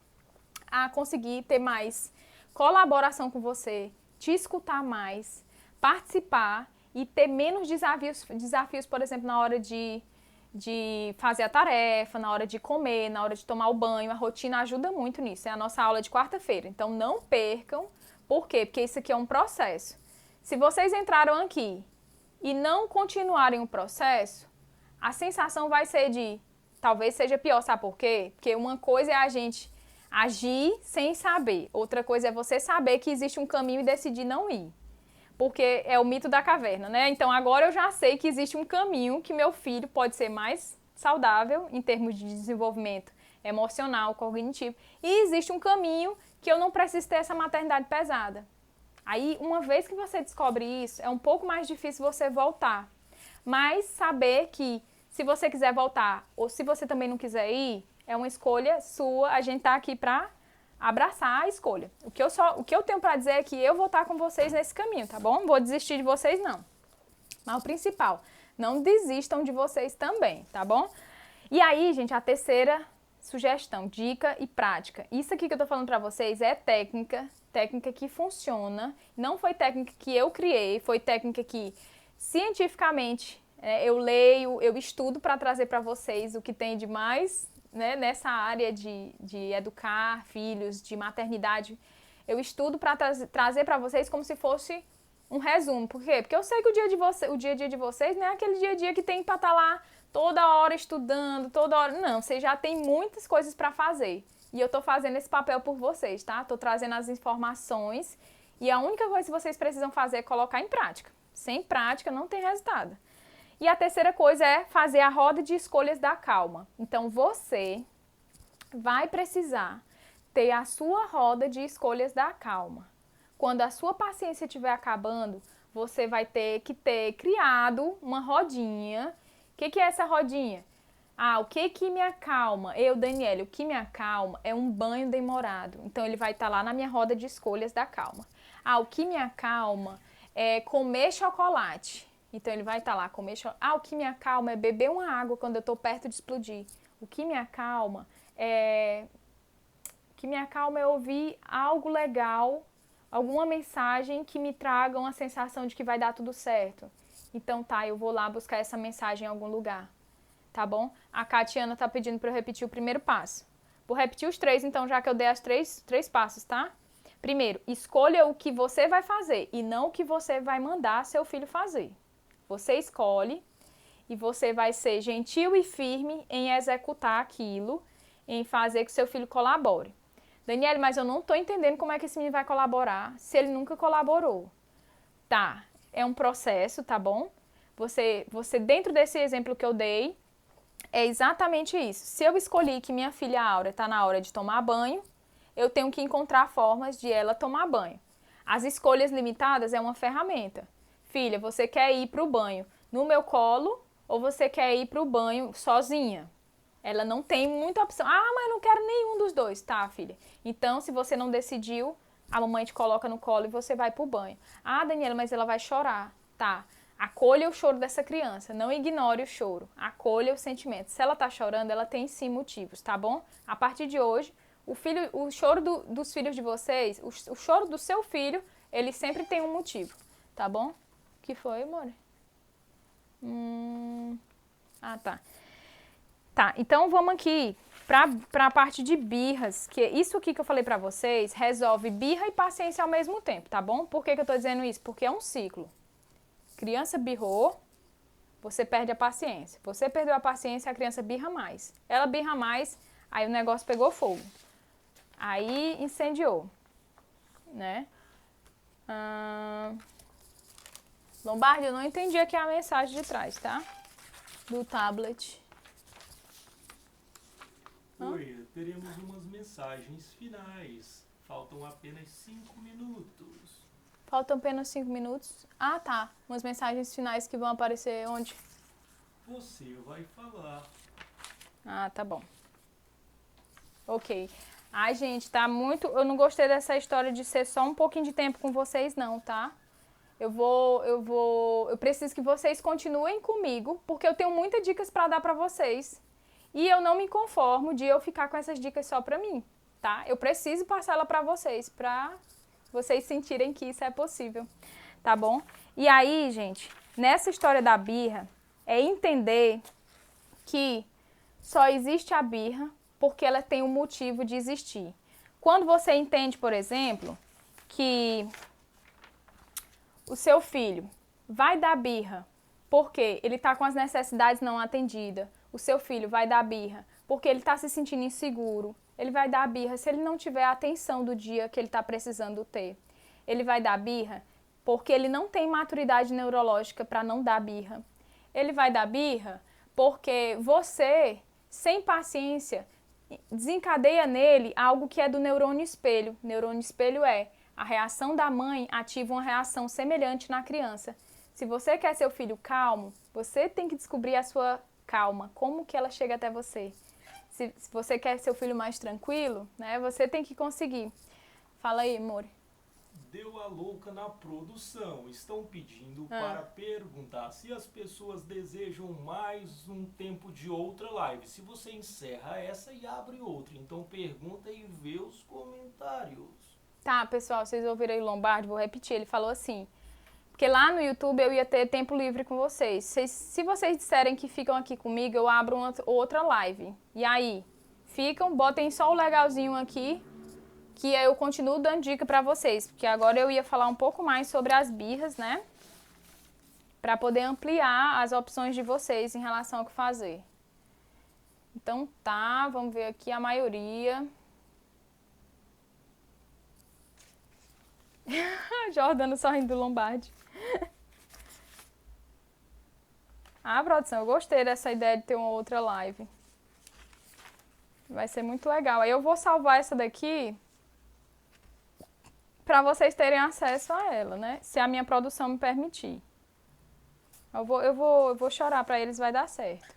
a conseguir ter mais colaboração com você, te escutar mais, participar e ter menos desafios, por exemplo, na hora de fazer a tarefa, na hora de comer, na hora de tomar o banho. A rotina ajuda muito nisso. É a nossa aula de quarta-feira. Então, não percam. Por quê? Porque isso aqui é um processo. Se vocês entraram aqui e não continuarem o processo, a sensação vai ser de, talvez seja pior, sabe por quê? Porque uma coisa é a gente agir sem saber, outra coisa é você saber que existe um caminho e decidir não ir. Porque é o mito da caverna, né? Então agora eu já sei que existe um caminho que meu filho pode ser mais saudável em termos de desenvolvimento emocional, cognitivo, e existe um caminho que eu não preciso ter essa maternidade pesada. Aí, uma vez que você descobre isso, é um pouco mais difícil você voltar. Mas saber que se você quiser voltar ou se você também não quiser ir, é uma escolha sua. A gente tá aqui pra abraçar a escolha. O que eu tenho pra dizer é que eu vou estar com vocês nesse caminho, tá bom? Não vou desistir de vocês, não. Mas o principal, não desistam de vocês também, tá bom? E aí, gente, a terceira sugestão, dica e prática. Isso aqui que eu tô falando pra vocês é técnica que funciona. Não foi técnica que eu criei, foi técnica que cientificamente eu leio, eu estudo para trazer para vocês o que tem de mais, né, nessa área de educar filhos, de maternidade. Eu estudo para trazer para vocês como se fosse um resumo. Por quê? Porque eu sei que o dia a dia de vocês não é aquele dia a dia que tem para estar lá toda hora estudando, toda hora. Não, vocês já têm muitas coisas para fazer. E eu tô fazendo esse papel por vocês, tá? Tô trazendo as informações e a única coisa que vocês precisam fazer é colocar em prática. Sem prática não tem resultado. E a terceira coisa é fazer a roda de escolhas da calma. Então você vai precisar ter a sua roda de escolhas da calma. Quando a sua paciência estiver acabando, você vai ter que ter criado uma rodinha. O que é essa rodinha? O que me acalma? Daniele, o que me acalma é um banho demorado. Então, ele vai estar lá na minha roda de escolhas da calma. O que me acalma é comer chocolate. Então, ele vai estar lá, comer chocolate. O que me acalma é beber uma água quando eu estou perto de explodir. O que me acalma é ouvir algo legal, alguma mensagem que me traga uma sensação de que vai dar tudo certo. Então, tá, eu vou lá buscar essa mensagem em algum lugar. Tá bom? A Catiana tá pedindo para eu repetir o primeiro passo. Vou repetir os três, então, já que eu dei as três passos, tá? Primeiro, escolha o que você vai fazer e não o que você vai mandar seu filho fazer. Você escolhe e você vai ser gentil e firme em executar aquilo, em fazer que seu filho colabore. Daniele, mas eu não tô entendendo como é que esse menino vai colaborar se ele nunca colaborou. Tá, é um processo, tá bom? Você dentro desse exemplo que eu dei, é exatamente isso. Se eu escolhi que minha filha Áurea está na hora de tomar banho, eu tenho que encontrar formas de ela tomar banho. As escolhas limitadas é uma ferramenta. Filha, você quer ir para o banho no meu colo ou você quer ir para o banho sozinha? Ela não tem muita opção. Mas não quero nenhum dos dois. Tá, filha. Então, se você não decidiu, a mamãe te coloca no colo e você vai para o banho. Daniela, mas ela vai chorar. Tá. Acolha o choro dessa criança, não ignore o choro, acolha o sentimento. Se ela tá chorando, ela tem sim motivos, tá bom? A partir de hoje, o choro dos filhos de vocês, o choro do seu filho, ele sempre tem um motivo, tá bom? O que foi, amor? Ah, tá. Tá, então vamos aqui para a parte de birras, que isso aqui que eu falei para vocês resolve birra e paciência ao mesmo tempo, tá bom? Por que eu tô dizendo isso? Porque é um ciclo. Criança birrou, você perde a paciência. Você perdeu a paciência, a criança birra mais. Ela birra mais, aí o negócio pegou fogo. Aí incendiou, né? Lombardi, eu não entendi aqui a mensagem de trás, tá? Do tablet. Oi, teremos umas mensagens finais. Faltam apenas 5 minutos. Faltam apenas 5 minutos. Ah, tá. Umas mensagens finais que vão aparecer onde? Você vai falar. Ah, tá bom. Ok. Ai, gente, tá muito... Eu não gostei dessa história de ser só um pouquinho de tempo com vocês, não, tá? Eu preciso que vocês continuem comigo, porque eu tenho muitas dicas pra dar pra vocês. E eu não me conformo de eu ficar com essas dicas só pra mim, tá? Eu preciso passar ela pra vocês vocês sentirem que isso é possível, tá bom? E aí, gente, nessa história da birra, é entender que só existe a birra porque ela tem um motivo de existir. Quando você entende, por exemplo, que o seu filho vai dar birra porque ele está com as necessidades não atendidas, o seu filho vai dar birra porque ele está se sentindo inseguro, ele vai dar birra se ele não tiver a atenção do dia que ele está precisando ter. Ele vai dar birra porque ele não tem maturidade neurológica para não dar birra. Ele vai dar birra porque você, sem paciência, desencadeia nele algo que é do neurônio espelho. Neurônio espelho é a reação da mãe ativa uma reação semelhante na criança. Se você quer seu filho calmo, você tem que descobrir a sua calma, como que ela chega até você. Se você quer seu filho mais tranquilo, né, você tem que conseguir. Fala aí, amor. Deu a louca na produção. Estão pedindo para perguntar se as pessoas desejam mais um tempo de outra live. Se você encerra essa e abre outra. Então pergunta e vê os comentários. Tá, pessoal, vocês ouviram aí o Lombardi? Vou repetir. Ele falou assim, porque lá no YouTube eu ia ter tempo livre com vocês. Se vocês disserem que ficam aqui comigo, eu abro outra live. E aí? Ficam, botem só o legalzinho aqui, que eu continuo dando dica pra vocês. Porque agora eu ia falar um pouco mais sobre as birras, né? Pra poder ampliar as opções de vocês em relação ao que fazer. Então tá, vamos ver aqui a maioria. Jordano sorrindo do Lombardi. Ah, produção, eu gostei dessa ideia de ter uma outra live. Vai ser muito legal. Aí eu vou salvar essa daqui para vocês terem acesso a ela, né? Se a minha produção me permitir. Eu vou chorar para eles, vai dar certo.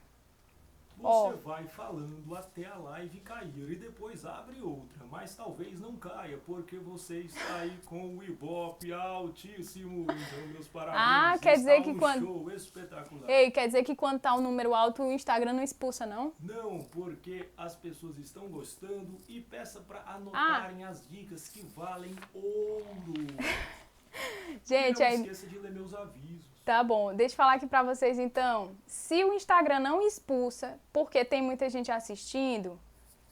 Você vai falando até a live cair e depois abre outra, mas talvez não caia, porque você está aí com o Ibope altíssimo. Então, meus parabéns. Ah, quer dizer que quando... show espetacular. Ei, quer dizer que quando tá um número alto, o Instagram não expulsa, não? Não, porque as pessoas estão gostando e peça para anotarem as dicas que valem ouro. Gente, e não esqueça de ler meus avisos. Tá bom, deixa eu falar aqui pra vocês então. Se o Instagram não expulsa, porque tem muita gente assistindo,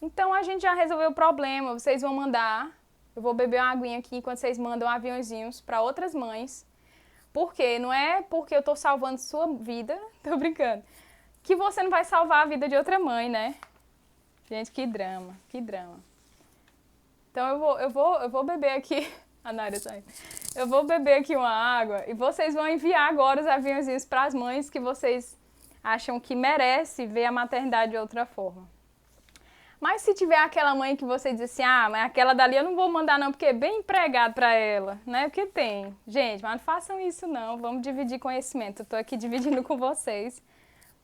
então a gente já resolveu o problema. Vocês vão mandar, eu vou beber uma aguinha aqui enquanto vocês mandam aviãozinhos pra outras mães. Por quê? Não é porque eu tô salvando sua vida, tô brincando, que você não vai salvar a vida de outra mãe, né? Gente, que drama, que drama. Então eu vou beber aqui. A Nária tá aí. Eu vou beber aqui uma água e vocês vão enviar agora os aviãozinhos para as mães que vocês acham que merece ver a maternidade de outra forma. Mas se tiver aquela mãe que você diz assim, ah, mas aquela dali eu não vou mandar não, porque é bem empregado para ela, né? Porque tem. Gente, mas não façam isso não, vamos dividir conhecimento. Eu tô aqui dividindo com vocês.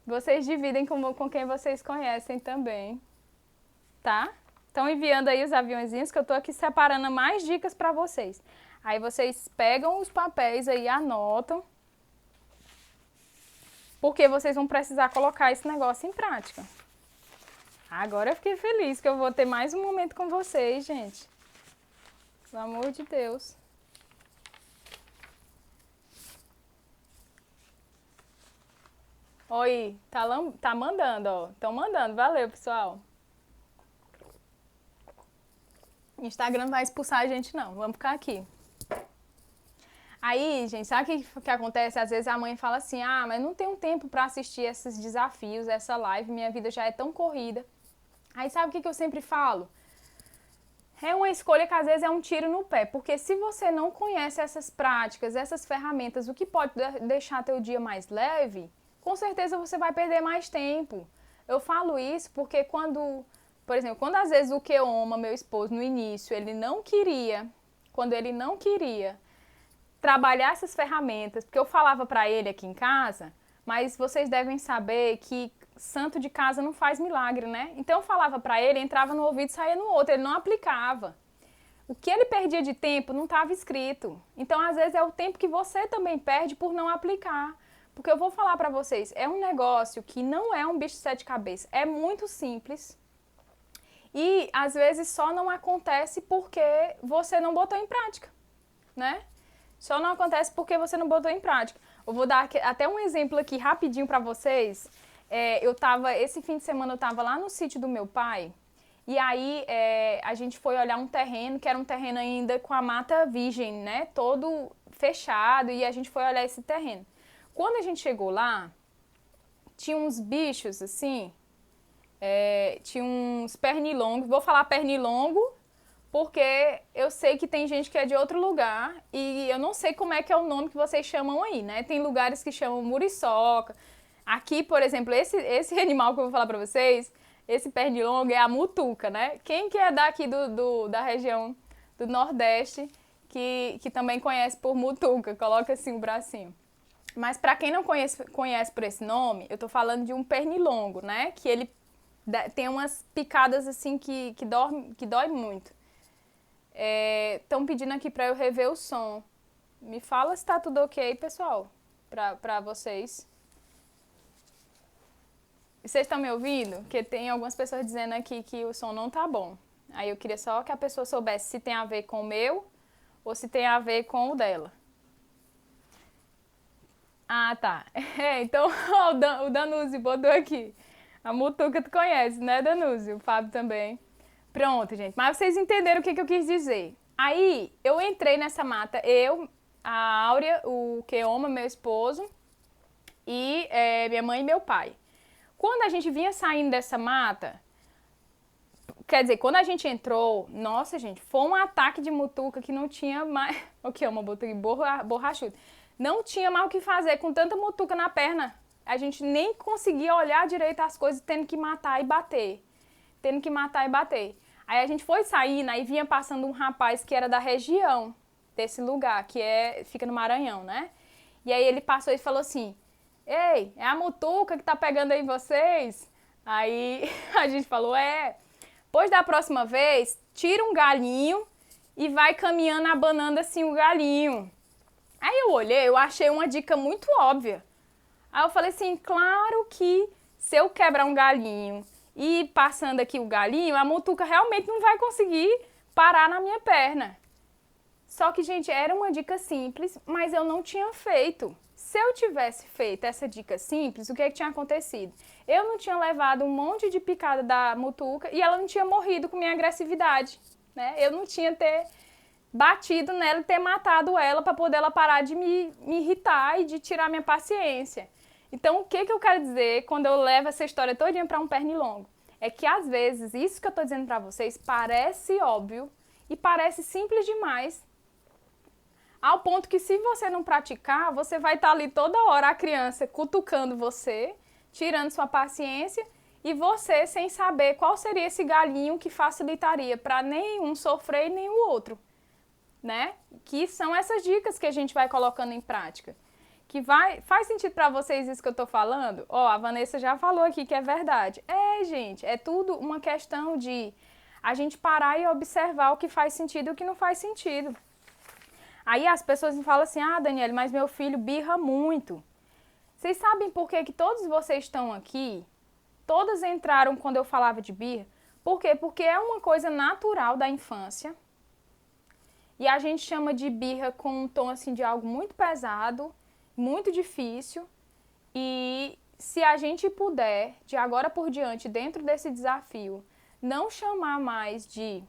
Vocês dividem com quem vocês conhecem também, tá? Estão enviando aí os aviãozinhos que eu tô aqui separando mais dicas para vocês. Aí vocês pegam os papéis aí, anotam. Porque vocês vão precisar colocar esse negócio em prática. Agora eu fiquei feliz que eu vou ter mais um momento com vocês, gente. Pelo amor de Deus. Oi, tá mandando, ó. Estão mandando. Valeu, pessoal. Instagram não vai expulsar a gente, não. Vamos ficar aqui. Aí, gente, sabe o que acontece? Às vezes a mãe fala assim, ah, mas não tenho tempo para assistir esses desafios, essa live, minha vida já é tão corrida. Aí sabe o que eu sempre falo? É uma escolha que às vezes é um tiro no pé, porque se você não conhece essas práticas, essas ferramentas, o que pode deixar teu dia mais leve, com certeza você vai perder mais tempo. Eu falo isso porque por exemplo, quando às vezes o Keoma, meu esposo, no início, quando ele não queria trabalhar essas ferramentas, porque eu falava para ele aqui em casa, mas vocês devem saber que santo de casa não faz milagre, né? Então eu falava para ele, entrava no ouvido e saía no outro, ele não aplicava. O que ele perdia de tempo não estava escrito. Então às vezes é o tempo que você também perde por não aplicar. Porque eu vou falar para vocês, é um negócio que não é um bicho de sete cabeças, é muito simples. E às vezes só não acontece porque você não botou em prática, né? Só não acontece porque você não botou em prática. Eu vou dar até um exemplo aqui rapidinho para vocês. Esse fim de semana eu estava lá no sítio do meu pai, e aí a gente foi olhar um terreno, que era um terreno ainda com a mata virgem, né? Todo fechado, e a gente foi olhar esse terreno. Quando a gente chegou lá, tinha uns bichos assim, tinha uns pernilongos, vou falar pernilongo, porque eu sei que tem gente que é de outro lugar e eu não sei como é que é o nome que vocês chamam aí, né? Tem lugares que chamam muriçoca. Aqui, por exemplo, esse animal que eu vou falar pra vocês, esse pernilongo é a mutuca, né? Quem que é daqui da região do Nordeste que também conhece por mutuca? Coloca assim o bracinho. Mas pra quem não conhece por esse nome, eu tô falando de um pernilongo, né? Que ele tem umas picadas assim que dói muito. Estão pedindo aqui para eu rever o som. Me fala se tá tudo ok, pessoal, para vocês. Vocês estão me ouvindo? Porque tem algumas pessoas dizendo aqui que o som não tá bom. Aí eu queria só que a pessoa soubesse se tem a ver com o meu ou se tem a ver com o dela. Ah, tá. Então o Danúzio botou aqui. A mutuca tu conhece, né, Danúzio? O Fábio também. Pronto, gente. Mas vocês entenderam o que eu quis dizer. Aí, eu entrei nessa mata, a Áurea, o Keoma, meu esposo, e minha mãe e meu pai. Quando a gente vinha saindo dessa mata, quer dizer, quando a gente entrou, nossa, gente, foi um ataque de mutuca que não tinha mais... O Keoma botou aqui, borrachudo. Não tinha mais o que fazer com tanta mutuca na perna. A gente nem conseguia olhar direito as coisas, tendo que matar e bater. Aí a gente foi saindo, aí vinha passando um rapaz que era da região desse lugar, fica no Maranhão, né? E aí ele passou e falou assim, ei, é a mutuca que tá pegando aí em vocês? Aí a gente falou, pois da próxima vez, tira um galinho e vai caminhando, abanando assim o galinho. Aí eu olhei, eu achei uma dica muito óbvia. Aí eu falei assim, claro que se eu quebrar um galinho e passando aqui o galinho, a mutuca realmente não vai conseguir parar na minha perna. Só que, gente, era uma dica simples, mas eu não tinha feito. Se eu tivesse feito essa dica simples, o que tinha acontecido? Eu não tinha levado um monte de picada da mutuca e ela não tinha morrido com minha agressividade, né? Eu não tinha batido nela e ter matado ela para poder ela parar de me irritar e de tirar minha paciência. Então, o que eu quero dizer quando eu levo essa história todinha para um pernilongo? É que, às vezes, isso que eu estou dizendo para vocês parece óbvio e parece simples demais, ao ponto que, se você não praticar, você vai estar ali toda hora, a criança cutucando você, tirando sua paciência, e você sem saber qual seria esse galinho que facilitaria para nenhum sofrer e nem o outro, né? Que são essas dicas que a gente vai colocando em prática. Faz sentido para vocês isso que eu tô falando? A Vanessa já falou aqui que é verdade. Gente, é tudo uma questão de a gente parar e observar o que faz sentido e o que não faz sentido. Aí as pessoas me falam assim, Daniele, mas meu filho birra muito. Vocês sabem por que todos vocês estão aqui? Todas entraram quando eu falava de birra? Por quê? Porque é uma coisa natural da infância. E a gente chama de birra com um tom assim de algo muito pesado, muito difícil, e se a gente puder, de agora por diante, dentro desse desafio, não chamar mais de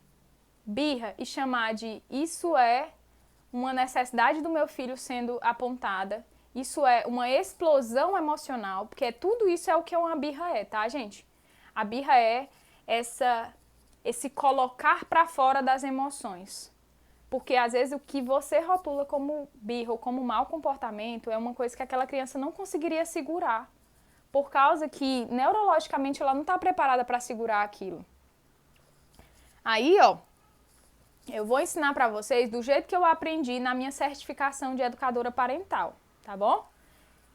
birra e chamar de isso é uma necessidade do meu filho sendo apontada, isso é uma explosão emocional, porque tudo isso é o que uma birra é, tá, gente? A birra é esse colocar para fora das emoções. Porque às vezes o que você rotula como birra ou como mau comportamento é uma coisa que aquela criança não conseguiria segurar. Por causa que neurologicamente ela não está preparada para segurar aquilo. Aí, ó, eu vou ensinar para vocês do jeito que eu aprendi na minha certificação de educadora parental, tá bom?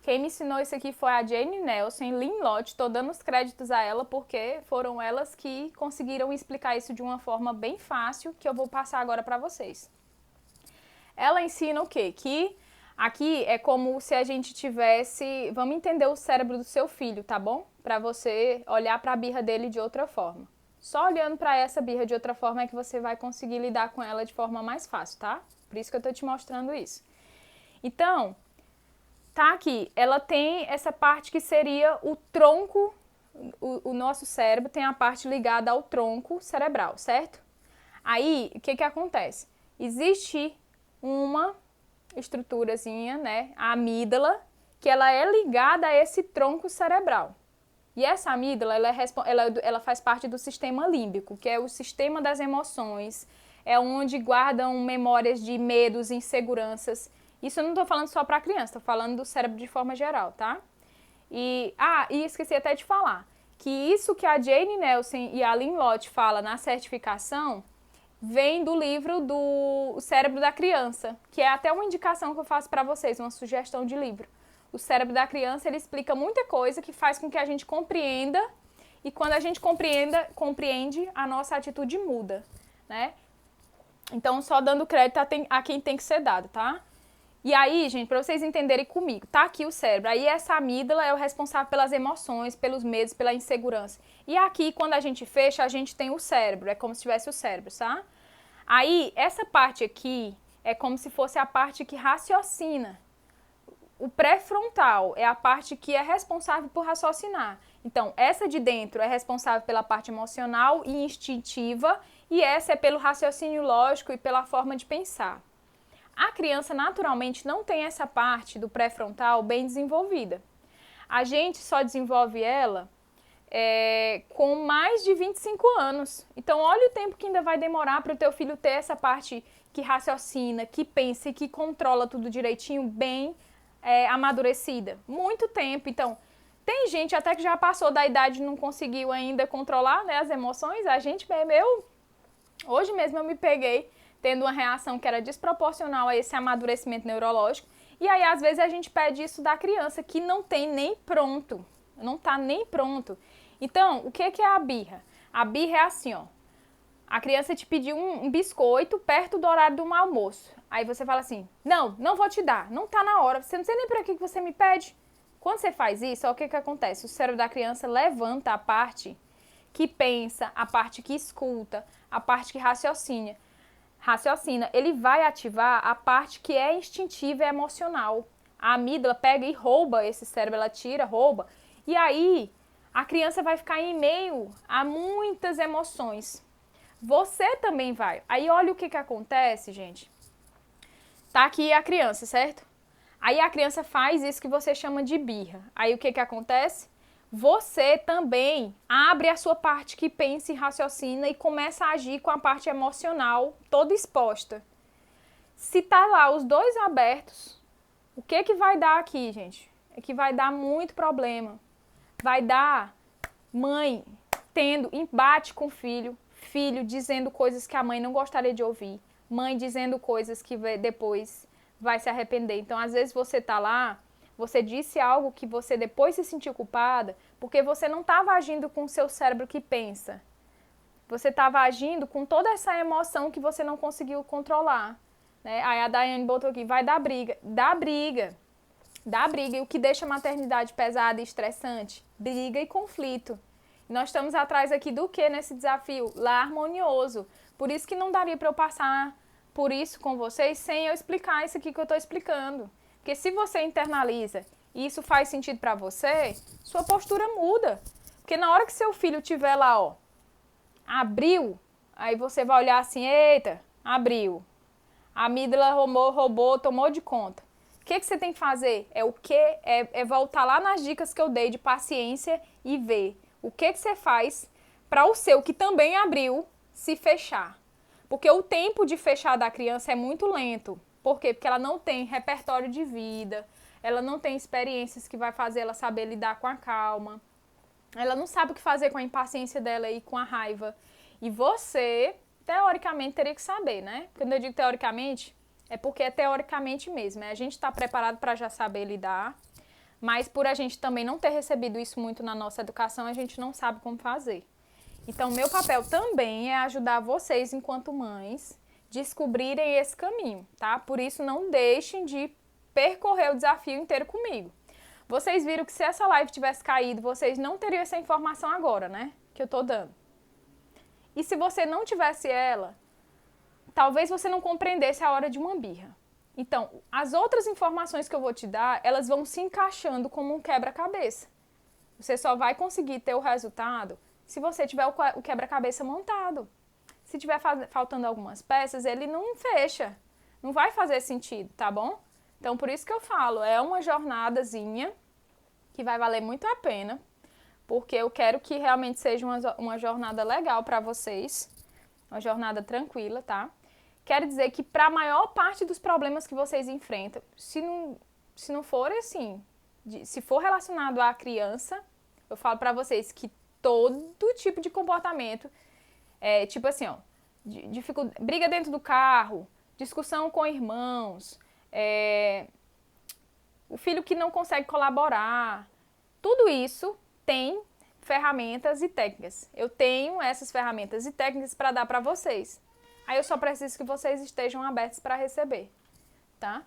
Quem me ensinou isso aqui foi a Jane Nelson e Lynn Lott. Estou dando os créditos a ela porque foram elas que conseguiram explicar isso de uma forma bem fácil, que eu vou passar agora para vocês. Ela ensina o quê? Que aqui é como se a gente tivesse... Vamos entender o cérebro do seu filho, tá bom? Para você olhar para a birra dele de outra forma. Só olhando para essa birra de outra forma é que você vai conseguir lidar com ela de forma mais fácil, tá? Por isso que eu tô te mostrando isso. Então, tá aqui. Ela tem essa parte que seria o tronco, o nosso cérebro tem a parte ligada ao tronco cerebral, certo? Aí, o que que acontece? Existe uma estruturazinha, né, a amígdala, que ela é ligada a esse tronco cerebral. E essa amígdala, ela faz parte do sistema límbico, que é o sistema das emoções, é onde guardam memórias de medos, inseguranças. Isso eu não estou falando só para criança, estou falando do cérebro de forma geral, tá? E esqueci até de falar, que isso que a Jane Nelson e a Lynn Lott fala na certificação, vem do livro do Cérebro da Criança, que é até uma indicação que eu faço para vocês, uma sugestão de livro. O Cérebro da Criança, ele explica muita coisa que faz com que a gente compreenda, e quando a gente compreende, a nossa atitude muda, né? Então, só dando crédito a quem tem que ser dado, tá? E aí, gente, para vocês entenderem comigo, tá aqui o cérebro. Aí essa amígdala é o responsável pelas emoções, pelos medos, pela insegurança. E aqui, quando a gente fecha, a gente tem o cérebro. É como se tivesse o cérebro, tá? Aí, essa parte aqui é como se fosse a parte que raciocina. O pré-frontal é a parte que é responsável por raciocinar. Então, essa de dentro é responsável pela parte emocional e instintiva, e essa é pelo raciocínio lógico e pela forma de pensar. A criança, naturalmente, não tem essa parte do pré-frontal bem desenvolvida. A gente só desenvolve ela com mais de 25 anos. Então, olha o tempo que ainda vai demorar para o teu filho ter essa parte que raciocina, que pensa e que controla tudo direitinho, bem amadurecida. Muito tempo. Então, tem gente até que já passou da idade e não conseguiu ainda controlar, né, as emoções. A gente mesmo, hoje mesmo eu me peguei tendo uma reação que era desproporcional a esse amadurecimento neurológico. E aí, às vezes, a gente pede isso da criança, que não tem nem pronto. Não está nem pronto. Então, o que é a birra? A birra é assim, ó. A criança te pediu um biscoito perto do horário do almoço. Aí você fala assim, não vou te dar, não tá na hora, você não sei nem para que você me pede. Quando você faz isso, ó, o que acontece? O cérebro da criança levanta a parte que pensa, a parte que escuta, a parte que raciocina, ele vai ativar a parte que é instintiva e emocional. A amígdala pega e rouba esse cérebro, ela tira, rouba. E aí, a criança vai ficar em meio a muitas emoções. Você também vai. Aí, olha o que acontece, gente. Tá aqui a criança, certo? Aí, a criança faz isso que você chama de birra. Aí, o que acontece? Você também abre a sua parte que pensa e raciocina e começa a agir com a parte emocional toda exposta. Se tá lá os dois abertos, o que vai dar aqui, gente? É que vai dar muito problema. Vai dar mãe tendo embate com filho dizendo coisas que a mãe não gostaria de ouvir, mãe dizendo coisas que depois vai se arrepender. Então, às vezes você tá lá, você disse algo que você depois se sentiu culpada, porque você não estava agindo com o seu cérebro que pensa. Você estava agindo com toda essa emoção que você não conseguiu controlar. Né? Aí a Daiane botou aqui, vai dar briga. Dá briga. E o que deixa a maternidade pesada e estressante? Briga e conflito. E nós estamos atrás aqui do que nesse desafio? Lar harmonioso. Por isso que não daria para eu passar por isso com vocês sem eu explicar isso aqui que eu estou explicando. Porque se você internaliza e isso faz sentido para você, sua postura muda. Porque na hora que seu filho tiver lá, ó, abriu, aí você vai olhar assim, eita, abriu. A amígdala roubou, tomou de conta. O que você tem que fazer? É voltar lá nas dicas que eu dei de paciência e ver o que você faz para o seu, que também abriu, se fechar. Porque o tempo de fechar da criança é muito lento. Por quê? Porque ela não tem repertório de vida, ela não tem experiências que vai fazer ela saber lidar com a calma. Ela não sabe o que fazer com a impaciência dela e com a raiva. E você, teoricamente, teria que saber, né? Quando eu digo teoricamente, é porque é teoricamente mesmo. A gente está preparado para já saber lidar, mas por a gente também não ter recebido isso muito na nossa educação, a gente não sabe como fazer. Então, meu papel também é ajudar vocês, enquanto mães, descobrirem esse caminho, tá? Por isso, não deixem de percorrer o desafio inteiro comigo. Vocês viram que se essa live tivesse caído, vocês não teriam essa informação agora, né? Que eu tô dando. E se você não tivesse ela, talvez você não compreendesse a hora de uma birra. Então, as outras informações que eu vou te dar, elas vão se encaixando como um quebra-cabeça. Você só vai conseguir ter o resultado se você tiver o quebra-cabeça montado. Se tiver faltando algumas peças, ele não fecha. Não vai fazer sentido, tá bom? Então, por isso que eu falo, é uma jornadazinha que vai valer muito a pena, porque eu quero que realmente seja uma jornada legal para vocês, uma jornada tranquila, tá? Quero dizer que para a maior parte dos problemas que vocês enfrentam, se não for assim, se for relacionado à criança, eu falo para vocês que todo tipo de comportamento, tipo assim, ó, briga dentro do carro, discussão com irmãos, o filho que não consegue colaborar, tudo isso tem ferramentas e técnicas. Eu tenho essas ferramentas e técnicas para dar para vocês. Aí eu só preciso que vocês estejam abertos para receber, tá?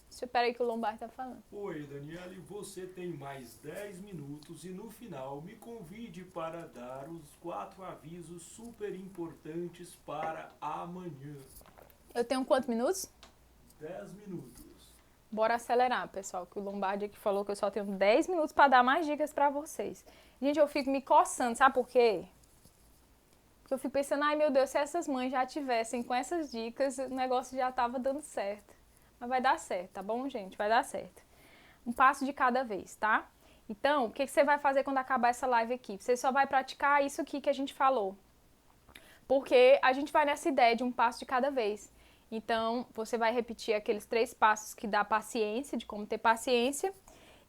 Espera aí que o Lombardi tá falando. Oi, Daniele, você tem mais 10 minutos e no final me convide para dar os 4 avisos super importantes para amanhã. Eu tenho quantos minutos? 10 minutos. Bora acelerar, pessoal, que o Lombardi aqui falou que eu só tenho 10 minutos para dar mais dicas para vocês. Gente, eu fico me coçando, sabe por quê? Porque eu fico pensando, ai meu Deus, se essas mães já tivessem com essas dicas, o negócio já tava dando certo. Mas vai dar certo, tá bom, gente? Vai dar certo. Um passo de cada vez, tá? Então, o que você vai fazer quando acabar essa live aqui? Você só vai praticar isso aqui que a gente falou. Porque a gente vai nessa ideia de um passo de cada vez. Então, você vai repetir aqueles 3 passos que dá paciência, de como ter paciência.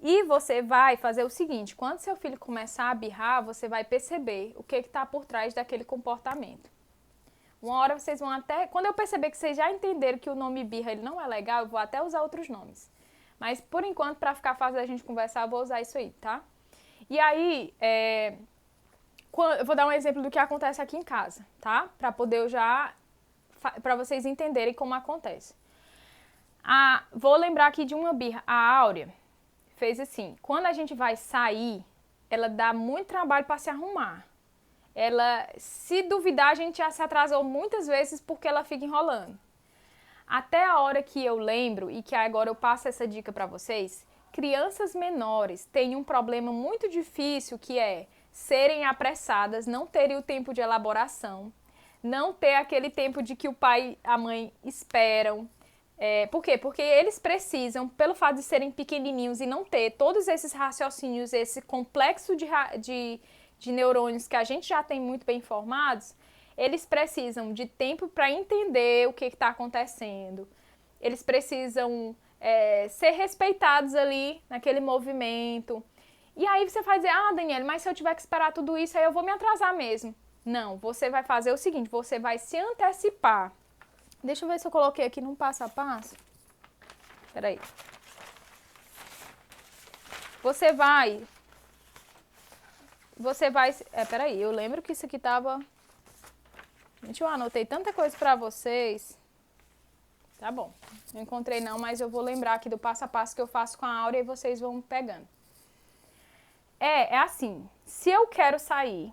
E você vai fazer o seguinte, quando seu filho começar a birrar, você vai perceber o que está por trás daquele comportamento. Uma hora vocês vão até... Quando eu perceber que vocês já entenderam que o nome birra ele não é legal, eu vou até usar outros nomes. Mas, por enquanto, para ficar fácil da gente conversar, eu vou usar isso aí, tá? E aí, eu vou dar um exemplo do que acontece aqui em casa, tá? Para poder eu já... Para vocês entenderem como acontece. Vou lembrar aqui de uma birra. A Áurea fez assim, quando a gente vai sair, ela dá muito trabalho para se arrumar. Ela, se duvidar, a gente já se atrasou muitas vezes porque ela fica enrolando. Até a hora que eu lembro, e que agora eu passo essa dica para vocês, crianças menores têm um problema muito difícil que é serem apressadas, não terem o tempo de elaboração, não ter aquele tempo de que o pai e a mãe esperam. Por quê? Porque eles precisam, pelo fato de serem pequenininhos e não ter todos esses raciocínios, esse complexo de neurônios que a gente já tem muito bem formados, eles precisam de tempo para entender o que está acontecendo. Eles precisam ser respeitados ali naquele movimento. E aí você vai dizer, Daniele, mas se eu tiver que esperar tudo isso, aí eu vou me atrasar mesmo. Não, você vai fazer o seguinte, você vai se antecipar. Deixa eu ver se eu coloquei aqui num passo a passo. Peraí. Você vai... peraí, eu lembro que isso aqui tava... Gente, eu anotei tanta coisa pra vocês. Tá bom. Não encontrei não, mas eu vou lembrar aqui do passo a passo que eu faço com a Áurea e vocês vão pegando. É assim, se eu quero sair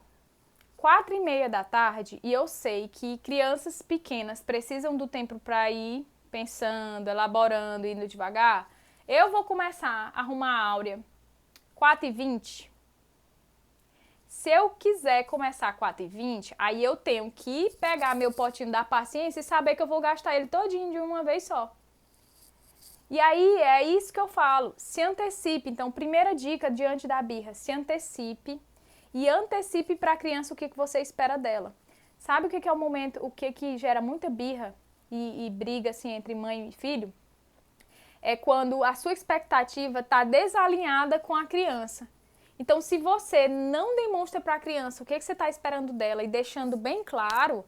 4h30 da tarde e eu sei que crianças pequenas precisam do tempo para ir pensando, elaborando, indo devagar, eu vou começar a arrumar a Áurea 4h20. Se eu quiser começar 4h20, aí eu tenho que pegar meu potinho da paciência e saber que eu vou gastar ele todinho de uma vez só. E aí é isso que eu falo, se antecipe. Então, primeira dica diante da birra, se antecipe e antecipe para a criança o que você espera dela. Sabe o que é o momento, o que gera muita birra e briga assim entre mãe e filho? É quando a sua expectativa está desalinhada com a criança. Então, se você não demonstra para a criança o que você está esperando dela e deixando bem claro,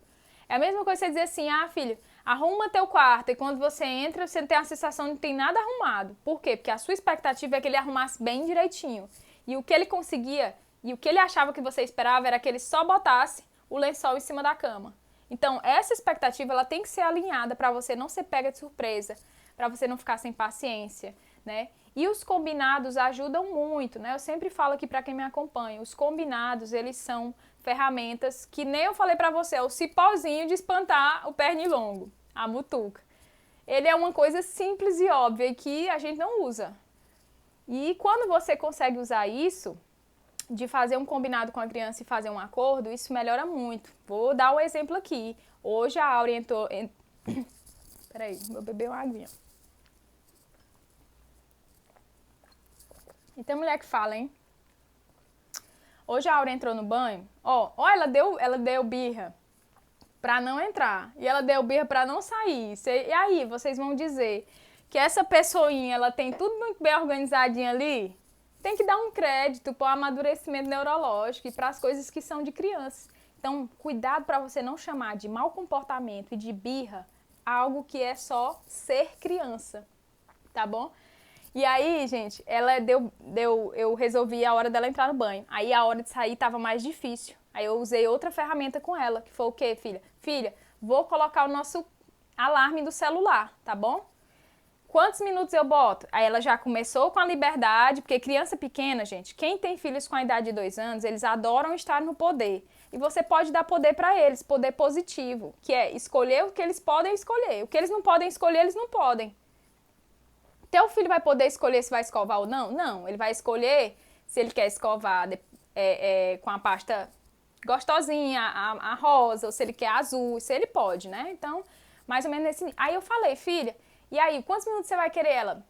é a mesma coisa que você dizer assim, filho, arruma teu quarto e quando você entra, você tem a sensação de que não tem nada arrumado. Por quê? Porque a sua expectativa é que ele arrumasse bem direitinho. E o que ele conseguia, e o que ele achava que você esperava era que ele só botasse o lençol em cima da cama. Então, essa expectativa ela tem que ser alinhada para você não ser pega de surpresa, para você não ficar sem paciência, né? E os combinados ajudam muito, né? Eu sempre falo aqui para quem me acompanha, os combinados, eles são ferramentas que nem eu falei para você, é o cipózinho de espantar o pernilongo, a mutuca. Ele é uma coisa simples e óbvia que a gente não usa. E quando você consegue usar isso, de fazer um combinado com a criança e fazer um acordo, isso melhora muito. Vou dar um exemplo aqui. Hoje a Áurea entrou... Peraí, vou beber uma aguinha. E tem mulher que fala, hein? Hoje a Áurea entrou no banho, ela deu birra pra não entrar. E ela deu birra pra não sair. E aí, vocês vão dizer que essa pessoinha, ela tem tudo muito bem organizadinho ali? Tem que dar um crédito para o amadurecimento neurológico e para as coisas que são de criança. Então, cuidado para você não chamar de mau comportamento e de birra algo que é só ser criança, tá bom? E aí, gente, eu resolvi a hora dela entrar no banho. Aí a hora de sair estava mais difícil. Aí eu usei outra ferramenta com ela, que foi o quê, filha? Filha, vou colocar o nosso alarme do celular, tá bom? Quantos minutos eu boto? Aí ela já começou com a liberdade, porque criança pequena, gente, quem tem filhos com a idade de 2 anos, eles adoram estar no poder. E você pode dar poder para eles, poder positivo, que é escolher o que eles podem escolher. O que eles não podem escolher, eles não podem. Teu filho vai poder escolher se vai escovar ou não? Não, ele vai escolher se ele quer escovar com a pasta gostosinha, a rosa, ou se ele quer azul, se ele pode, né? Então, mais ou menos nesse... Aí eu falei, filha, e aí, quantos minutos você vai querer ela?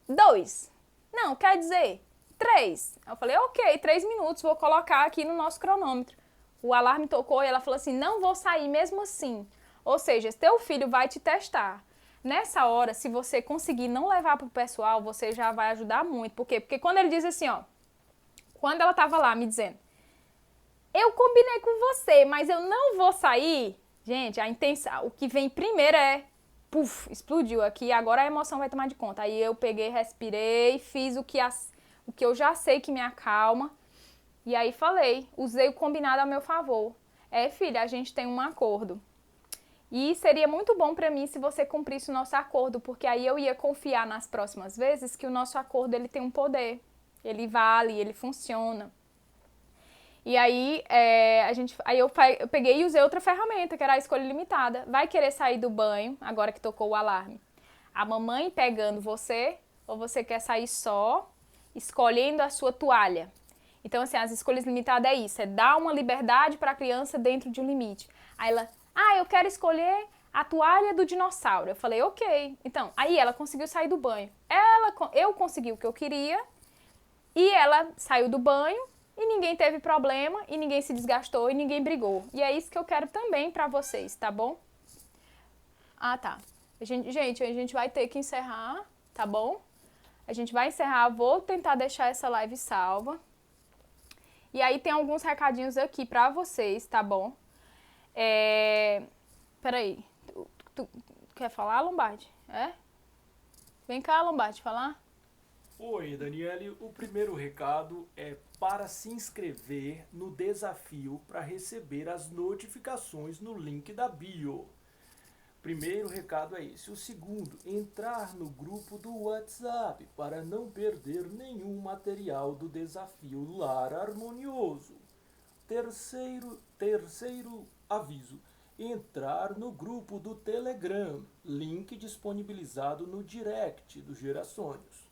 2. Não, quer dizer 3. Eu falei, ok, 3 minutos, vou colocar aqui no nosso cronômetro. O alarme tocou e ela falou assim, não vou sair mesmo assim. Ou seja, teu filho vai te testar. Nessa hora, se você conseguir não levar pro pessoal, você já vai ajudar muito. Por quê? Porque quando ele diz assim, quando ela tava lá me dizendo, eu combinei com você, mas eu não vou sair. Gente, a intenção, o que vem primeiro explodiu aqui, agora a emoção vai tomar de conta. Aí eu peguei, respirei, fiz o que eu já sei que me acalma. E aí falei, usei o combinado a meu favor. Filha, a gente tem um acordo. E seria muito bom para mim se você cumprisse o nosso acordo, porque aí eu ia confiar nas próximas vezes que o nosso acordo ele tem um poder. Ele vale, ele funciona. E aí, eu peguei e usei outra ferramenta, que era a escolha limitada. Vai querer sair do banho, agora que tocou o alarme, a mamãe pegando você, ou você quer sair só, escolhendo a sua toalha? Então, assim, as escolhas limitadas é isso, é dar uma liberdade para a criança dentro de um limite. Aí ela, eu quero escolher a toalha do dinossauro. Eu falei, ok. Então, aí ela conseguiu sair do banho. Eu consegui o que eu queria, e ela saiu do banho, e ninguém teve problema, e ninguém se desgastou, e ninguém brigou. E é isso que eu quero também pra vocês, tá bom? Tá. Gente, a gente vai ter que encerrar, tá bom? A gente vai encerrar, vou tentar deixar essa live salva. E aí tem alguns recadinhos aqui pra vocês, tá bom? Peraí, tu quer falar, Lombardi? Vem cá, Lombardi, falar? Oi, Daniele. O primeiro recado é para se inscrever no desafio para receber as notificações no link da bio. Primeiro recado é esse. O segundo, entrar no grupo do WhatsApp para não perder nenhum material do desafio Lar Harmonioso. Terceiro aviso, entrar no grupo do Telegram, link disponibilizado no direct do Gerações.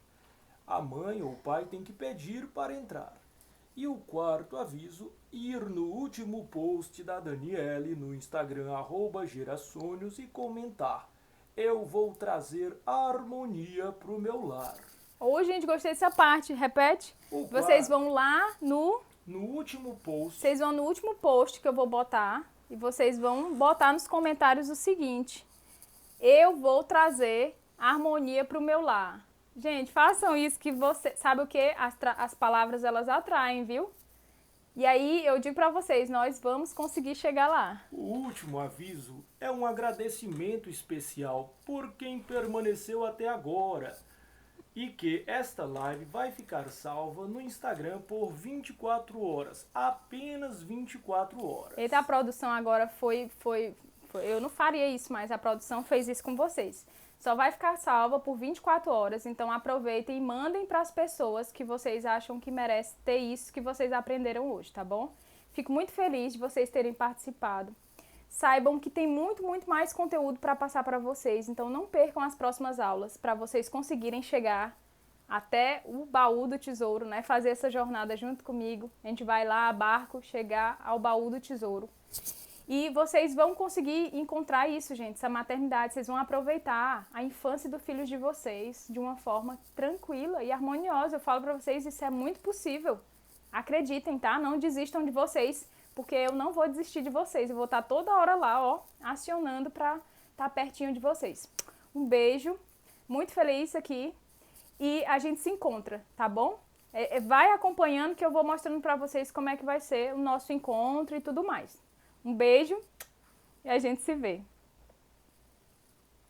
A mãe ou o pai tem que pedir para entrar. E o quarto aviso, ir no último post da Daniele no Instagram @Gerações e comentar: eu vou trazer harmonia pro meu lar. Ô, gente, gostei dessa parte. Repete. Vocês vão lá no último post. Vocês vão no último post que eu vou botar e vocês vão botar nos comentários o seguinte: eu vou trazer harmonia pro meu lar. Gente, façam isso que você... Sabe o quê? As palavras, elas atraem, viu? E aí, eu digo pra vocês, nós vamos conseguir chegar lá. O último aviso é um agradecimento especial por quem permaneceu até agora. E que esta live vai ficar salva no Instagram por 24 horas. Apenas 24 horas. Eita, a produção agora foi... Eu não faria isso, mas a produção fez isso com vocês. Só vai ficar salva por 24 horas, então aproveitem e mandem para as pessoas que vocês acham que merecem ter isso que vocês aprenderam hoje, tá bom? Fico muito feliz de vocês terem participado. Saibam que tem muito mais conteúdo para passar para vocês, então não percam as próximas aulas para vocês conseguirem chegar até o baú do tesouro, né? Fazer essa jornada junto comigo. A gente vai lá, a barco, chegar ao baú do tesouro. E vocês vão conseguir encontrar isso, gente, essa maternidade. Vocês vão aproveitar a infância do filho de vocês de uma forma tranquila e harmoniosa. Eu falo pra vocês, isso é muito possível. Acreditem, tá? Não desistam de vocês, porque eu não vou desistir de vocês. Eu vou estar toda hora lá, ó, acionando pra estar pertinho de vocês. Um beijo, muito feliz aqui e a gente se encontra, tá bom? Vai acompanhando que eu vou mostrando pra vocês como é que vai ser o nosso encontro e tudo mais. Um beijo e a gente se vê.